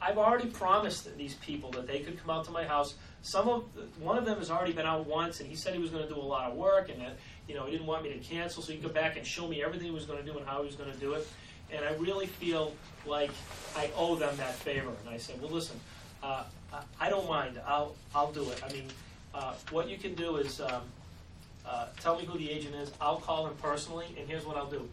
I've already promised these people that they could come out to my house. One of them has already been out once, and he said he was going to do a lot of work, and that, he didn't want me to cancel, so he could go back and show me everything he was going to do and how he was going to do it. And I really feel like I owe them that favor. And I said, well, listen, I don't mind. I'll do it. I mean, what you can do is tell me who the agent is. I'll call him personally, and here's what I'll do.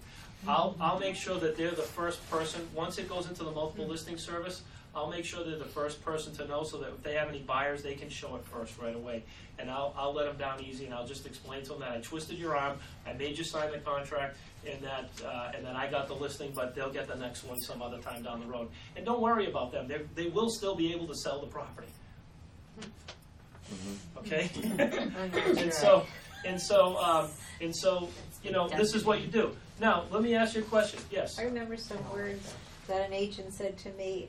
I'll make sure that they're the first person. Once it goes into the multiple listing service, I'll make sure they're the first person to know, so that if they have any buyers, they can show it first right away. And I'll let them down easy, and I'll just explain to them that I twisted your arm, I made you sign the contract, and that I got the listing, but they'll get the next one some other time down the road. And don't worry about them; they will still be able to sell the property. Okay. and so, you know, this is what you do. Now, let me ask you a question. Yes. I remember some words that an agent said to me.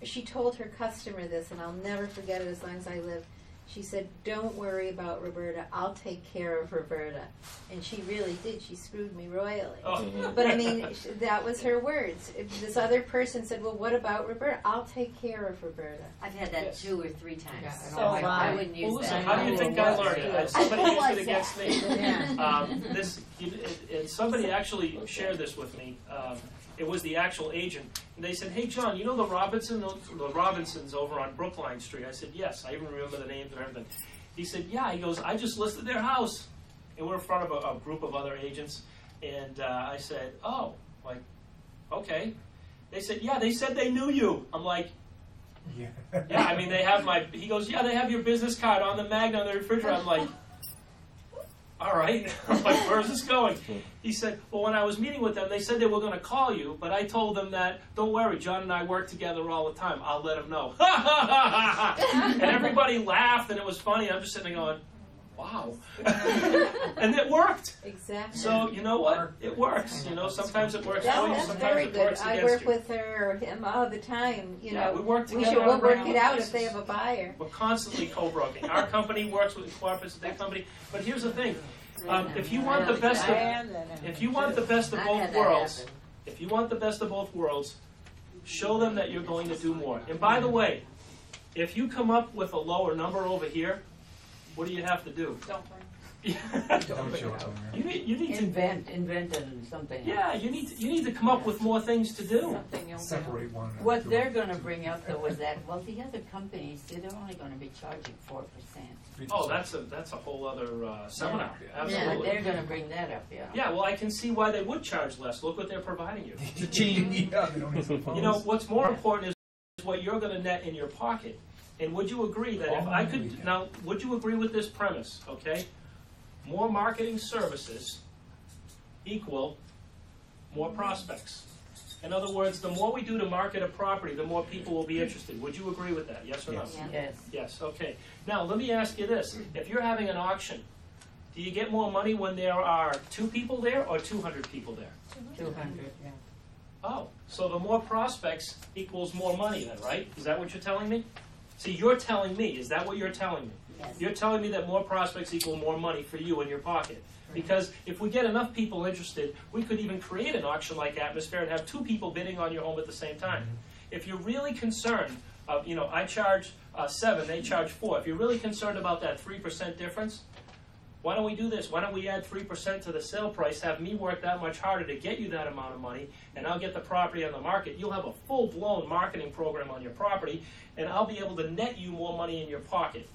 She told her customer this, and I'll never forget it as long as I live. She said, "Don't worry about Roberta. I'll take care of Roberta." And she really did. She screwed me royally. Oh. But I mean, that was her words. If this other person said, "Well, what about Roberta?" "I'll take care of Roberta." I've had that Yes. 2 or 3 times. Yeah, So I don't I like- wouldn't use Well, listen, that. how do you think I learned it? Somebody Who used was it against me. Yeah. And somebody actually shared this with me. It was the actual agent. And they said, "Hey, John, you know the Robinsons over on Brookline Street?" I said, "Yes." I even remember the names and everything. He said, "Yeah." He goes, "I just listed their house." And we're in front of a group of other agents. And I said, "Oh, like, okay." They said, "Yeah, they said they knew you." I'm like, Yeah. "Yeah, I mean, they have my," he goes, "Yeah, they have your business card on the magnet on the refrigerator." I'm like, "All right." I'm like, "Where's this going?" He said, "Well, when I was meeting with them, they said they were going to call you, but I told them that, don't worry, John and I work together all the time. I'll let them know." And everybody laughed, and it was funny. I'm just sitting there going, wow. And it worked. Exactly. So, you know what? It works. You know, sometimes it works for you, That's sometimes very it good. works I against work you. with her or him all the time. You Yeah, know, we work together should, on we'll a work regular it out basis. if they have a buyer. We're constantly co-broking. Our company works with cooperates, their company. But here's the thing: if you want the best of, if you want the best of I've both had that worlds, happen. if you want the best of both worlds, show them that you're going to do more. And by the way, if you come up with a lower number over here, what do you have to do? Don't worry. Don't show it to them. You need to. Invent it and something Yeah, else. you need to come up with more things to do. Something else. Separate one. and What two. they're gonna bring up though is that, well, the other companies, they're only gonna be charging 4%. Oh, that's a whole other seminar. Yeah, Absolutely. they're gonna bring that up, yeah. Yeah, well, I can see why they would charge less. Look what they're providing you. Yeah, they don't need some phones. You know, what's more important is what you're going to net in your pocket. And would you agree that if I could, now, would you agree with this premise, okay? More marketing services equal more prospects. In other words, the more we do to market a property, the more people will be interested. Would you agree with that? Yes or no? Yes. Yes. Yes, okay. Now, let me ask you this. If you're having an auction, do you get more money when there are 2 people there or 200 people there? 200, yeah. Oh, so the more prospects equals more money then, right? Is that what you're telling me? See, you're telling me. Is that what you're telling me? Yes. You're telling me that more prospects equal more money for you in your pocket. Because if we get enough people interested, we could even create an auction-like atmosphere and have 2 people bidding on your home at the same time. If you're really concerned, you know, I charge 7, they charge 4. If you're really concerned about that 3% difference, why don't we do this? Why don't we add 3% to the sale price, have me work that much harder to get you that amount of money, and I'll get the property on the market. You'll have a full-blown marketing program on your property, and I'll be able to net you more money in your pocket.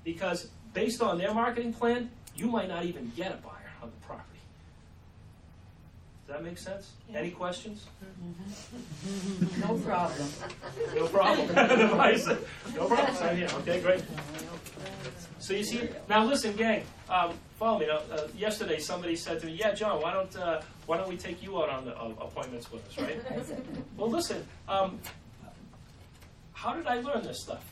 Because based on their marketing plan, you might not even get a buyer on the property. Does that make sense? Any questions? No problem. No problem. No problem. So, yeah, okay, great. So you see, now listen, gang, follow me. Yesterday, somebody said to me, "Yeah, John, why don't we take you out on the appointments with us, right?" Well, listen, how did I learn this stuff?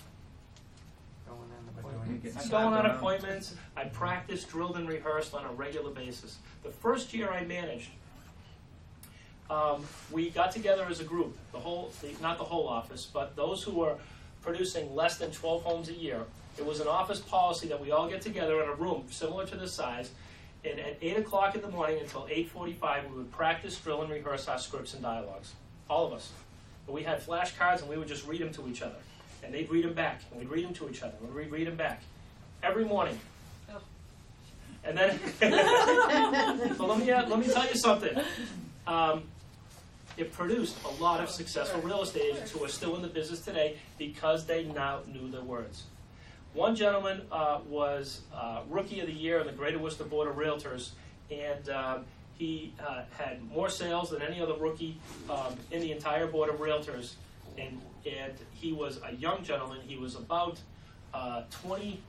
I'm going on appointments. I practiced, drilled, and rehearsed on a regular basis. The first year I managed, we got together as a group, not the whole office, but those who were producing less than 12 homes a year. It was an office policy that we all get together in a room similar to this size, and at 8 o'clock in the morning until 8:45, we would practice, drill, and rehearse our scripts and dialogues. All of us. But we had flashcards, and we would just read them to each other. And they'd read them back, and we'd read them to each other, and we'd read them back. Every morning. And then, so let me tell you something. It produced a lot of successful real estate agents who are still in the business today because they now knew their words. One gentleman was Rookie of the Year in the Greater Worcester Board of Realtors, and he had more sales than any other rookie in the entire Board of Realtors. and he was a young gentleman. He was about 20.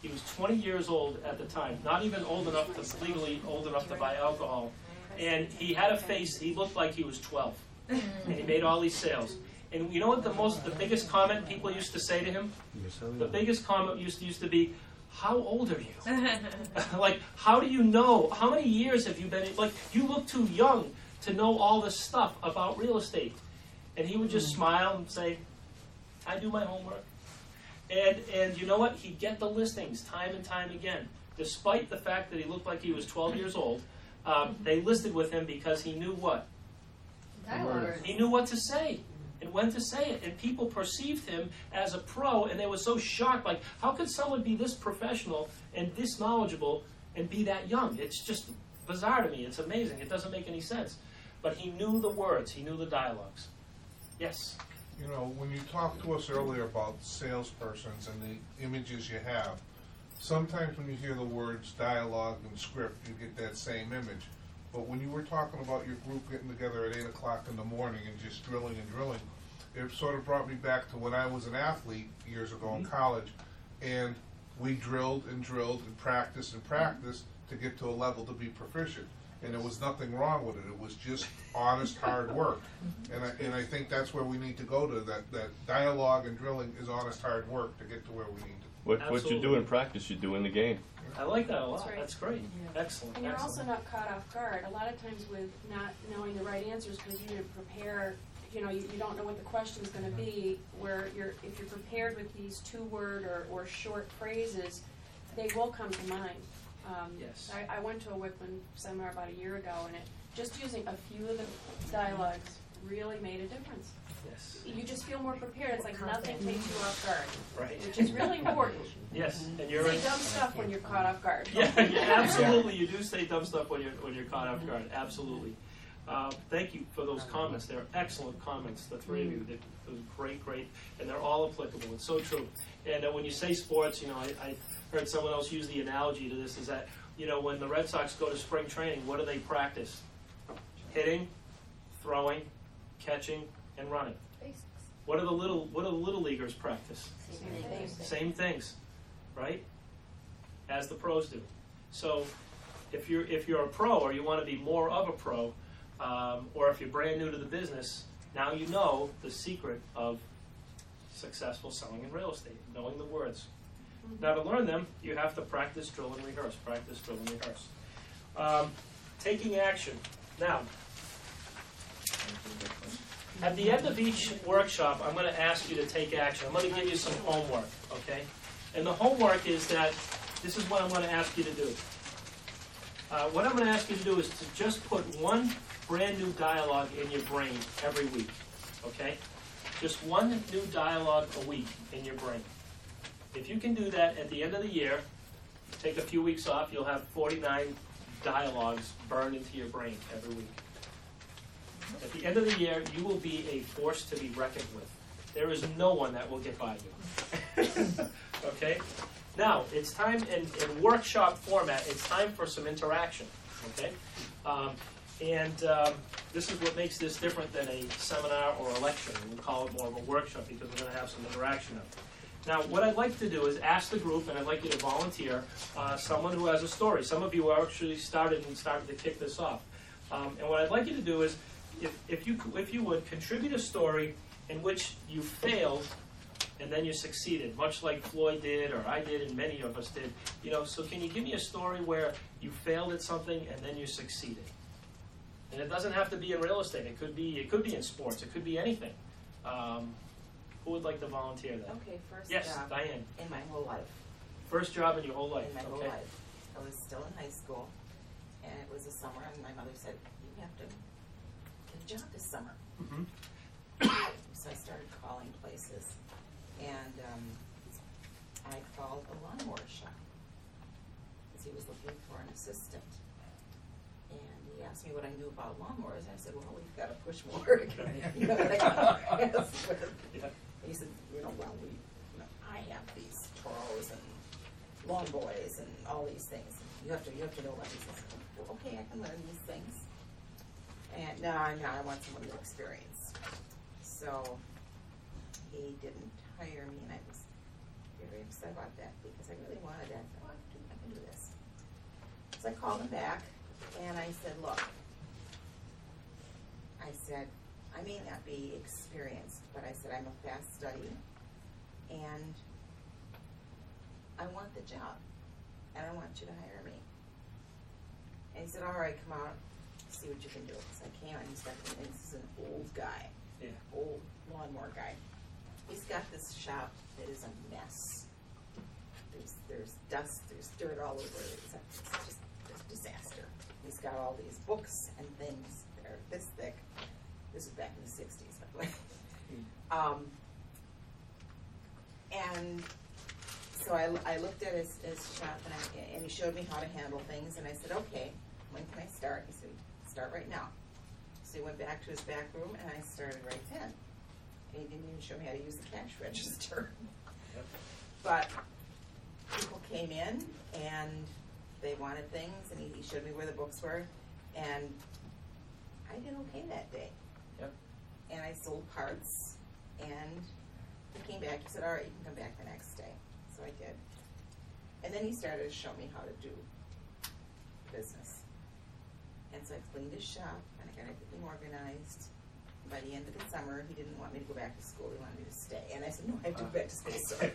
He was 20 years old at the time, not even old enough to legally old enough to buy alcohol. And he had a face. He looked like he was 12, and he made all these sales. And you know what the biggest comment people used to say to him? The biggest comment used to be, "How old are you? Like, how do you know? How many years have you been? Like, you look too young to know all this stuff about real estate." And he would just smile and say, "I do my homework." And you know what? He'd get the listings time and time again, despite the fact that he looked like he was 12 years old. They listed with him because he knew what? He knew what to say and when to say it. And people perceived him as a pro, and they were so shocked. Like, how could someone be this professional and this knowledgeable and be that young? It's just bizarre to me. It's amazing. It doesn't make any sense. But he knew the words. He knew the dialogues. Yes? You know, when you talked to us earlier about salespersons and the images you have, sometimes when you hear the words dialogue and script, you get that same image. But when you were talking about your group getting together at 8 o'clock in the morning and just drilling and drilling, it sort of brought me back to when I was an athlete years ago in college, and we drilled and practiced to get to a level to be proficient. And there was nothing wrong with it. It was just honest, hard work. And I think that's where we need to go to. That dialogue and drilling is honest, hard work to get to where we need to. What you do in practice, you do in the game. I like that a lot. That's right. That's great. Excellent. And you're Excellent. also not caught off guard. A lot of times with not knowing the right answers because you didn't prepare, you don't know what the question's going to be, where if you're prepared with these 2-word or short phrases, they will come to mind. Yes. I went to a Wickman seminar about a year ago, and just using a few of the dialogues really made a difference. Yes. You just feel more prepared. It's like nothing takes you off guard, Right. which is really important. Yes. And You you're say dumb stuff when you're caught off guard. Yeah, absolutely. You do say dumb stuff when you're caught off guard. Absolutely. Thank you for those comments. They're excellent comments, the three of you. They're great, and they're all applicable. It's so true. And when you say sports, I heard someone else use the analogy to this, is that, when the Red Sox go to spring training, what do they practice? Hitting, throwing, catching, and running. What do the little leaguers practice? Same things, right? As the pros do. So if you're a pro, or you want to be more of a pro, or if you're brand new to the business, now you know the secret of successful selling in real estate, knowing the words. Now, to learn them, you have to practice, drill, and rehearse. Practice, drill, and rehearse. Taking action. Now, at the end of each workshop, I'm going to ask you to take action. I'm going to give you some homework, okay? And the homework is that this is what I'm going to ask you to do. What I'm going to ask you to do is to just put one brand new dialogue in your brain every week, okay? Just one new dialogue a week in your brain. If you can do that at the end of the year, take a few weeks off, you'll have 49 dialogues burned into your brain every week. At the end of the year, you will be a force to be reckoned with. There is no one that will get by you. Okay? Now, it's time in workshop format, it's time for some interaction. Okay? This is what makes this different than a seminar or a lecture. We'll call it more of a workshop because we're going to have some interaction of it. Now, what I'd like to do is ask the group, and I'd like you to volunteer, someone who has a story. Some of you actually started to kick this off. And what I'd like you to do is, if you would, contribute a story in which you failed and then you succeeded, much like Floyd did, or I did, and many of us did. So can you give me a story where you failed at something and then you succeeded? And it doesn't have to be in real estate. It could be in sports. It could be anything. Who would like to volunteer that? Okay, first Yes, job Diane. in my whole life. First job in your whole life. In my whole Okay. life. I was still in high school, and it was the summer, and my mother said, you have to get a job this summer. Mm-hmm. So I started calling places, and I called a lawnmower shop, because he was looking for an assistant. And he asked me what I knew about lawnmowers, and I said, well, we've got to push more. Yeah. He said, I have these Toros and lawn boys and all these things. You have to know about these things. Well, okay, I can learn these things. And now I want someone with experience. So he didn't hire me, and I was very upset about that because I really wanted that. Oh, I can do this. So I called him back, and I said, look, I said, I may not be experienced, but I said, I'm a fast study, and I want the job, and I want you to hire me. And he said, all right, come out, see what you can do. So I came out, and he's like, and this is an old guy, old lawnmower guy. He's got this shop that is a mess. There's dust, there's dirt all over it. It's just a disaster. He's got all these books and things that are this thick. This is back in the 60s, by the way. And so I looked at his shop, and he showed me how to handle things, and I said, okay, when can I start? He said, start right now. So he went back to his back room, and I started right then. And he didn't even show me how to use the cash register. Yep. But people came in, and they wanted things, and he showed me where the books were, and I did okay that day. Yep. And I sold parts, and he came back. He said, all right, you can come back the next day. So I did. And then he started to show me how to do business. And so I cleaned his shop, and I got everything organized. By the end of the summer, he didn't want me to go back to school. He wanted me to stay. And I said, no, I have to go back to school, sorry.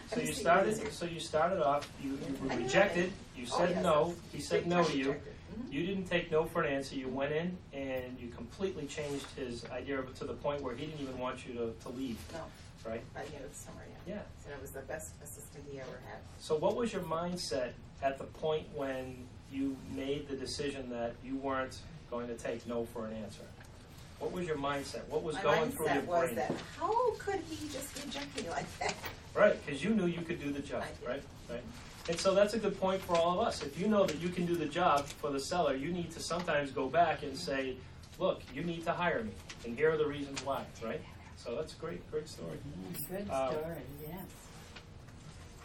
So you started off, you were rejected, you said no, he said no to you. Mm-hmm. You didn't take no for an answer, you went in and you completely changed his idea of it to the point where he didn't even want you to leave, No, right? by the end of the summer, yeah. Yeah. So I was the best assistant he ever had. So what was your mindset at the point when you made the decision that you weren't going to take no for an answer? What was your mindset? What was going through your My mindset was brain? that, how could he just reject me like that? Right, because you knew you could do the job, I did. right? And so that's a good point for all of us. If you know that you can do the job for the seller, you need to sometimes go back and say, look, you need to hire me, and here are the reasons why, right? So that's a great story. Good story, yes.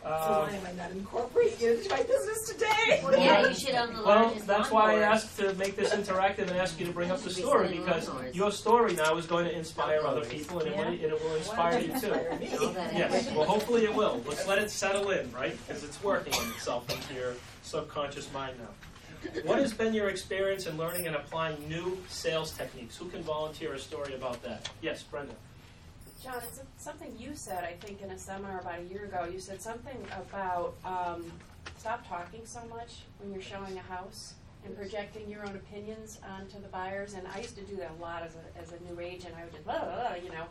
So why am I not incorporating it into my business today? Well, yeah, you should own the Well, largest that's why I lawnmower. asked to make this interactive and ask you to bring up the Should be story, selling because lawnmowers. your story now is going to inspire other people, and it will inspire you too. All that Yes, action. well, hopefully it will. Let's let it settle in, right? Because it's working on itself into your subconscious mind now. What has been your experience in learning and applying new sales techniques? Who can volunteer a story about that? Yes, Brenda. John, it's something you said, I think, in a seminar about a year ago. You said something about stop talking so much when you're showing a house and projecting your own opinions onto the buyers. And I used to do that a lot as a new agent. I would just, blah, blah, blah, you know.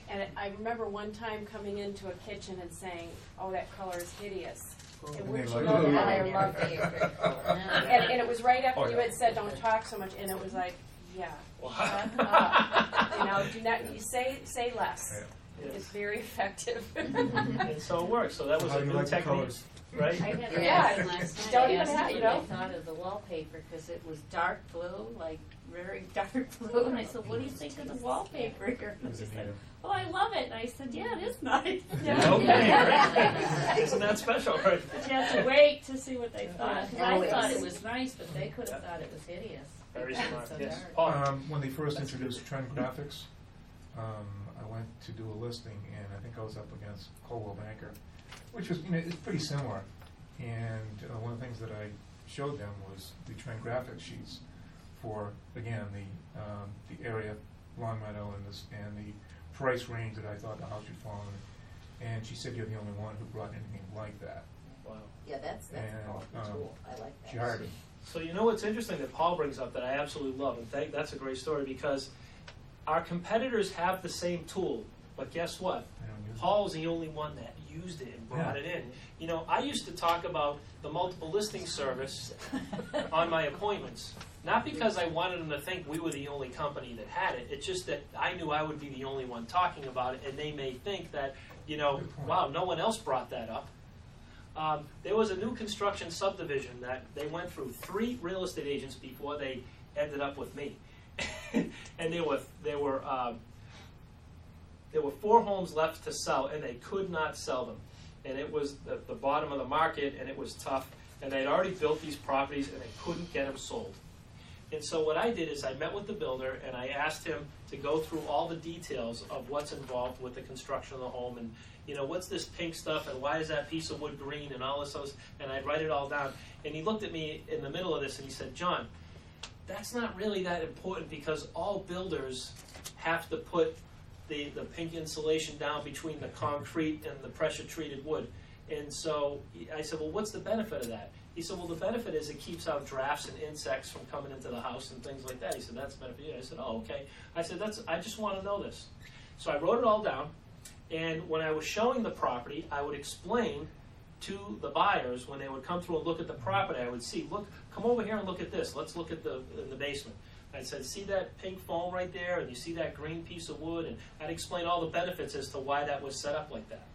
And I remember one time coming into a kitchen and saying, oh, that color is hideous. And And wouldn't they you like know it. that? I love the And it was right after Oh, you yeah. had said don't talk so much, and it was like, yeah, Wow. shut up. You know, do not, you say less. Yeah. It's very effective. And so it works. So that was How a do you new like the technique, colors? right? I had Yeah. asked last night, Don't I even asked have- what you know. they thought of the wallpaper, because it was dark blue, like very dark blue, and I said, what do you think of the wallpaper here? And Was she it said, neat? oh, I love it. And I said, yeah, it is nice. Okay, right? Isn't that special, right? But you have to wait to see what they thought, because I Always. thought it was nice, but they could have thought it was hideous. Very because smart. it's so Yes, dark. Paul. When they first introduced trend graphics, I went to do a listing, and I think I was up against Coldwell Banker, which was, it's pretty similar. And one of the things that I showed them was the trend graphic sheets for, again, the area, Long Meadow, and the price range that I thought the house should fall in. And she said, you're the only one who brought anything like that. Wow. Yeah, that's a And, powerful tool. I like that. She hired me. So you know what's interesting that Paul brings up that I absolutely love, and that's a great story, because our competitors have the same tool, but guess what? I don't use it. Paul's the only one that used it and brought Yeah. it in. You know, I used to talk about the multiple listing service on my appointments. Not because I wanted them to think we were the only company that had it. It's just that I knew I would be the only one talking about it, and they may think that, wow, no one else brought that up. There was a new construction subdivision that they went through 3 real estate agents before they ended up with me. And there were 4 homes left to sell, and they could not sell them. And it was the bottom of the market, and it was tough. And they'd already built these properties, and they couldn't get them sold. And so what I did is I met with the builder and I asked him to go through all the details of what's involved with the construction of the home and, what's this pink stuff and why is that piece of wood green and all this, and I'd write it all down. And he looked at me in the middle of this and he said, John, that's not really that important because all builders have to put the pink insulation down between the concrete and the pressure treated wood. And so I said, well, what's the benefit of that? He said, well, the benefit is it keeps out drafts and insects from coming into the house and things like that. He said, that's the benefit. I said, oh, okay. I said, I just want to know this. So I wrote it all down, and when I was showing the property, I would explain to the buyers when they would come through and look at the property, I would see, look, come over here and look at this. Let's look at the basement. I said, see that pink foam right there, and you see that green piece of wood, and I'd explain all the benefits as to why that was set up like that.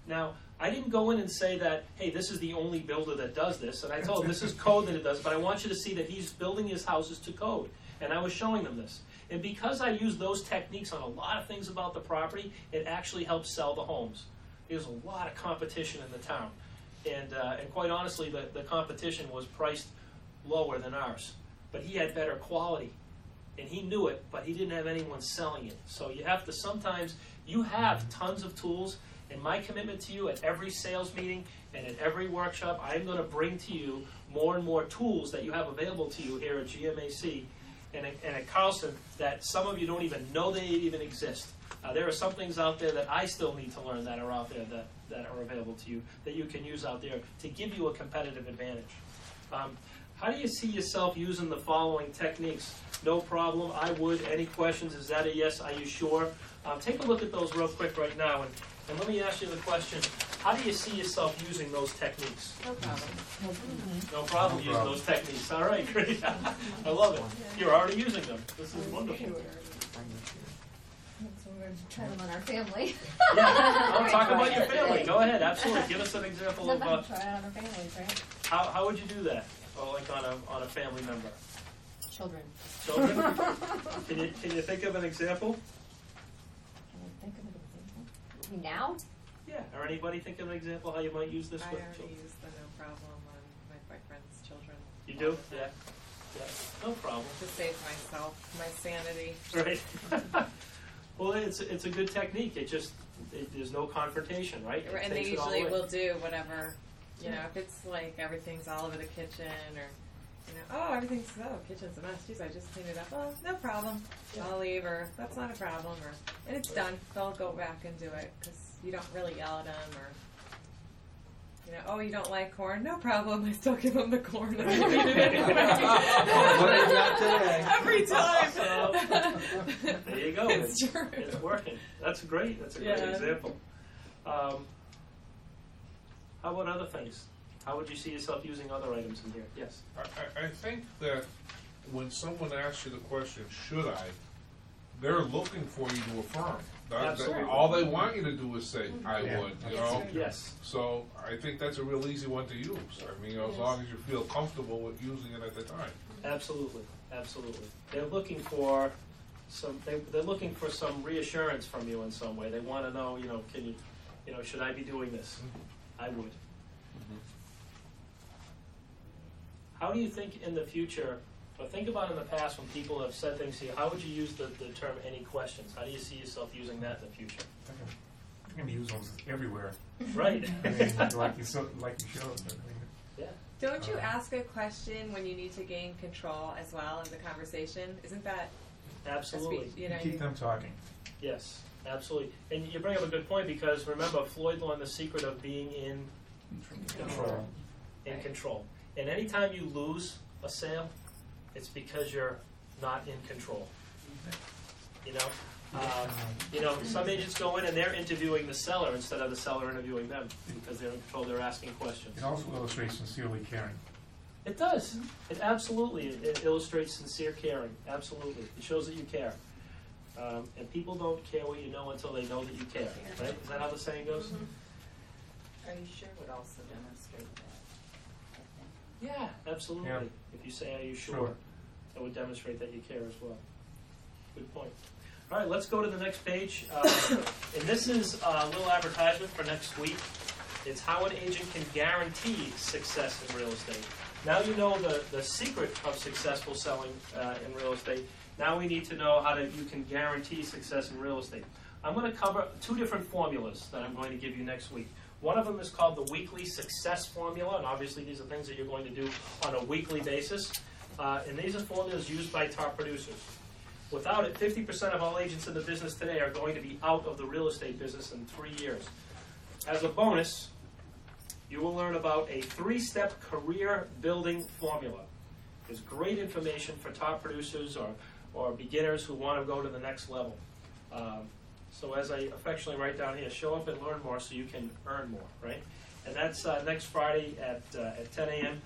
Now, I didn't go in and say that, hey, this is the only builder that does this, and I told him this is code that it does, but I want you to see that he's building his houses to code, and I was showing them this. And because I used those techniques on a lot of things about the property, it actually helps sell the homes. There's a lot of competition in the town, and quite honestly, the competition was priced lower than ours, but he had better quality, and he knew it, but he didn't have anyone selling it. So you have to sometimes, you have tons of tools. And my commitment to you at every sales meeting and at every workshop, I'm going to bring to you more and more tools that you have available to you here at GMAC and at Carlson that some of you don't even know they even exist. There are some things out there that I still need to learn that are out there that are available to you that you can use out there to give you a competitive advantage. How do you see yourself using the following techniques? No problem, I would. Any questions? Is that a yes? Are you sure? Take a look at those real quick right now. And let me ask you the question, how do you see yourself using those techniques? No problem. No problem using those techniques. All right, great. I love it. You're already using them. This is wonderful. So we're going to try them on our family. Yeah, I'll talk about your family. Go ahead, absolutely. Give us an example of Try it on our families, right? how would you do that? Or like on a family member? Children. Children? Can you think of an example? Can I think of an example? Now? Yeah. Or anybody think of an example how you might use this I with already children? use the no problem on my boyfriend's children. You all do? the Yeah. time. No problem. To save myself, my sanity. Right. Well, it's a good technique. There's no confrontation, right? It And they takes it all usually away. will do whatever, if it's like everything's all over the kitchen or, kitchen's a mess. Geez, I just cleaned it up. Oh, no problem. I'll leave, or that's not a problem, and it's done. They'll go back and do it because you don't really yell at them or. Oh, you don't like corn? No problem. I still give them the corn. And they eat it anyway. Every time. There you go. It's true. It's working. That's great. That's a great Yeah. example. How about other things? How would you see yourself using other items in here? Yes. I think that when someone asks you the question, should I, they're looking for you to affirm. Absolutely. All they want you to do is say, I Yeah. would, you know? Yes. So I think that's a real easy one to use. I mean, as long as you feel comfortable with using it at the time. Absolutely. Absolutely. They're looking for they're looking for some reassurance from you in some way. They want to know, can you, should I be doing this? I would. How do you think in the future, or think about in the past when people have said things to you, how would you use the term any questions? How do you see yourself using that in the future? I'm going to use them everywhere. Right. I mean, like you showed. Yeah. Don't you ask a question when you need to gain control as well in the conversation? Isn't that Absolutely. a speech? You keep them talking. Yes, absolutely. And you bring up a good point because remember, Floyd learned the secret of being in Control. in control. And anytime you lose a sale, it's because you're not in control. Some agents go in and they're interviewing the seller instead of the seller interviewing them because they're in control. They're asking questions. It also illustrates sincerely caring. It does. It absolutely. It illustrates sincere caring. Absolutely. It shows that you care. And people don't care what you know until they know that you care. Right? Is that how the saying goes? Are you sure would also demonstrate that? I think. Yeah, absolutely. Yeah. If you say, are you sure? Sure. That would demonstrate that you care as well. Good point. All right, let's go to the next page. And this is a little advertisement for next week. It's how an agent can guarantee success in real estate. Now you know the secret of successful selling in real estate. Now we need to know how you can guarantee success in real estate. I'm going to cover 2 different formulas that I'm going to give you next week. One of them is called the weekly success formula, and obviously these are things that you're going to do on a weekly basis. And these are formulas used by top producers. Without it, 50% of all agents in the business today are going to be out of the real estate business in 3 years. As a bonus, you will learn about a 3-step career building formula. There's great information for top producers or beginners who want to go to the next level. So as I affectionately write down here, show up and learn more so you can earn more, right? And that's next Friday at 10 a.m.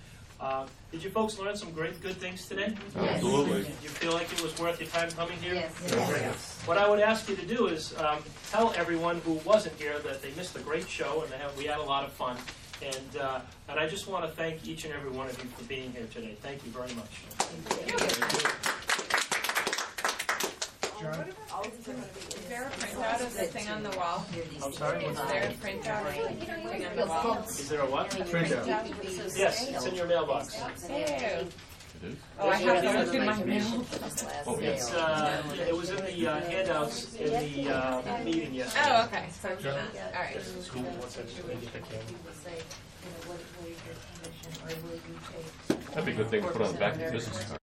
Did you folks learn some good things today? Yes. Absolutely. Did you feel like it was worth your time coming here? Yes. Yes. What I would ask you to do is tell everyone who wasn't here that they missed a great show and we had a lot of fun. And I just want to thank each and every one of you for being here today. Thank you very much. John? Is there a printout of the thing on the wall? I'm sorry? Is there a printout of the thing on the wall? Is there a what? Printout. Yes, it's in your mailbox. Ew. It is? Oh, I have to look in my mail. Oh, yeah. It's, it was in the handouts in the meeting yesterday. Oh, okay. So it's not. All right. School, what's that? Should I get the camera? People say, what is your commission, or will you take? That'd be a good thing to put on the back of the business card.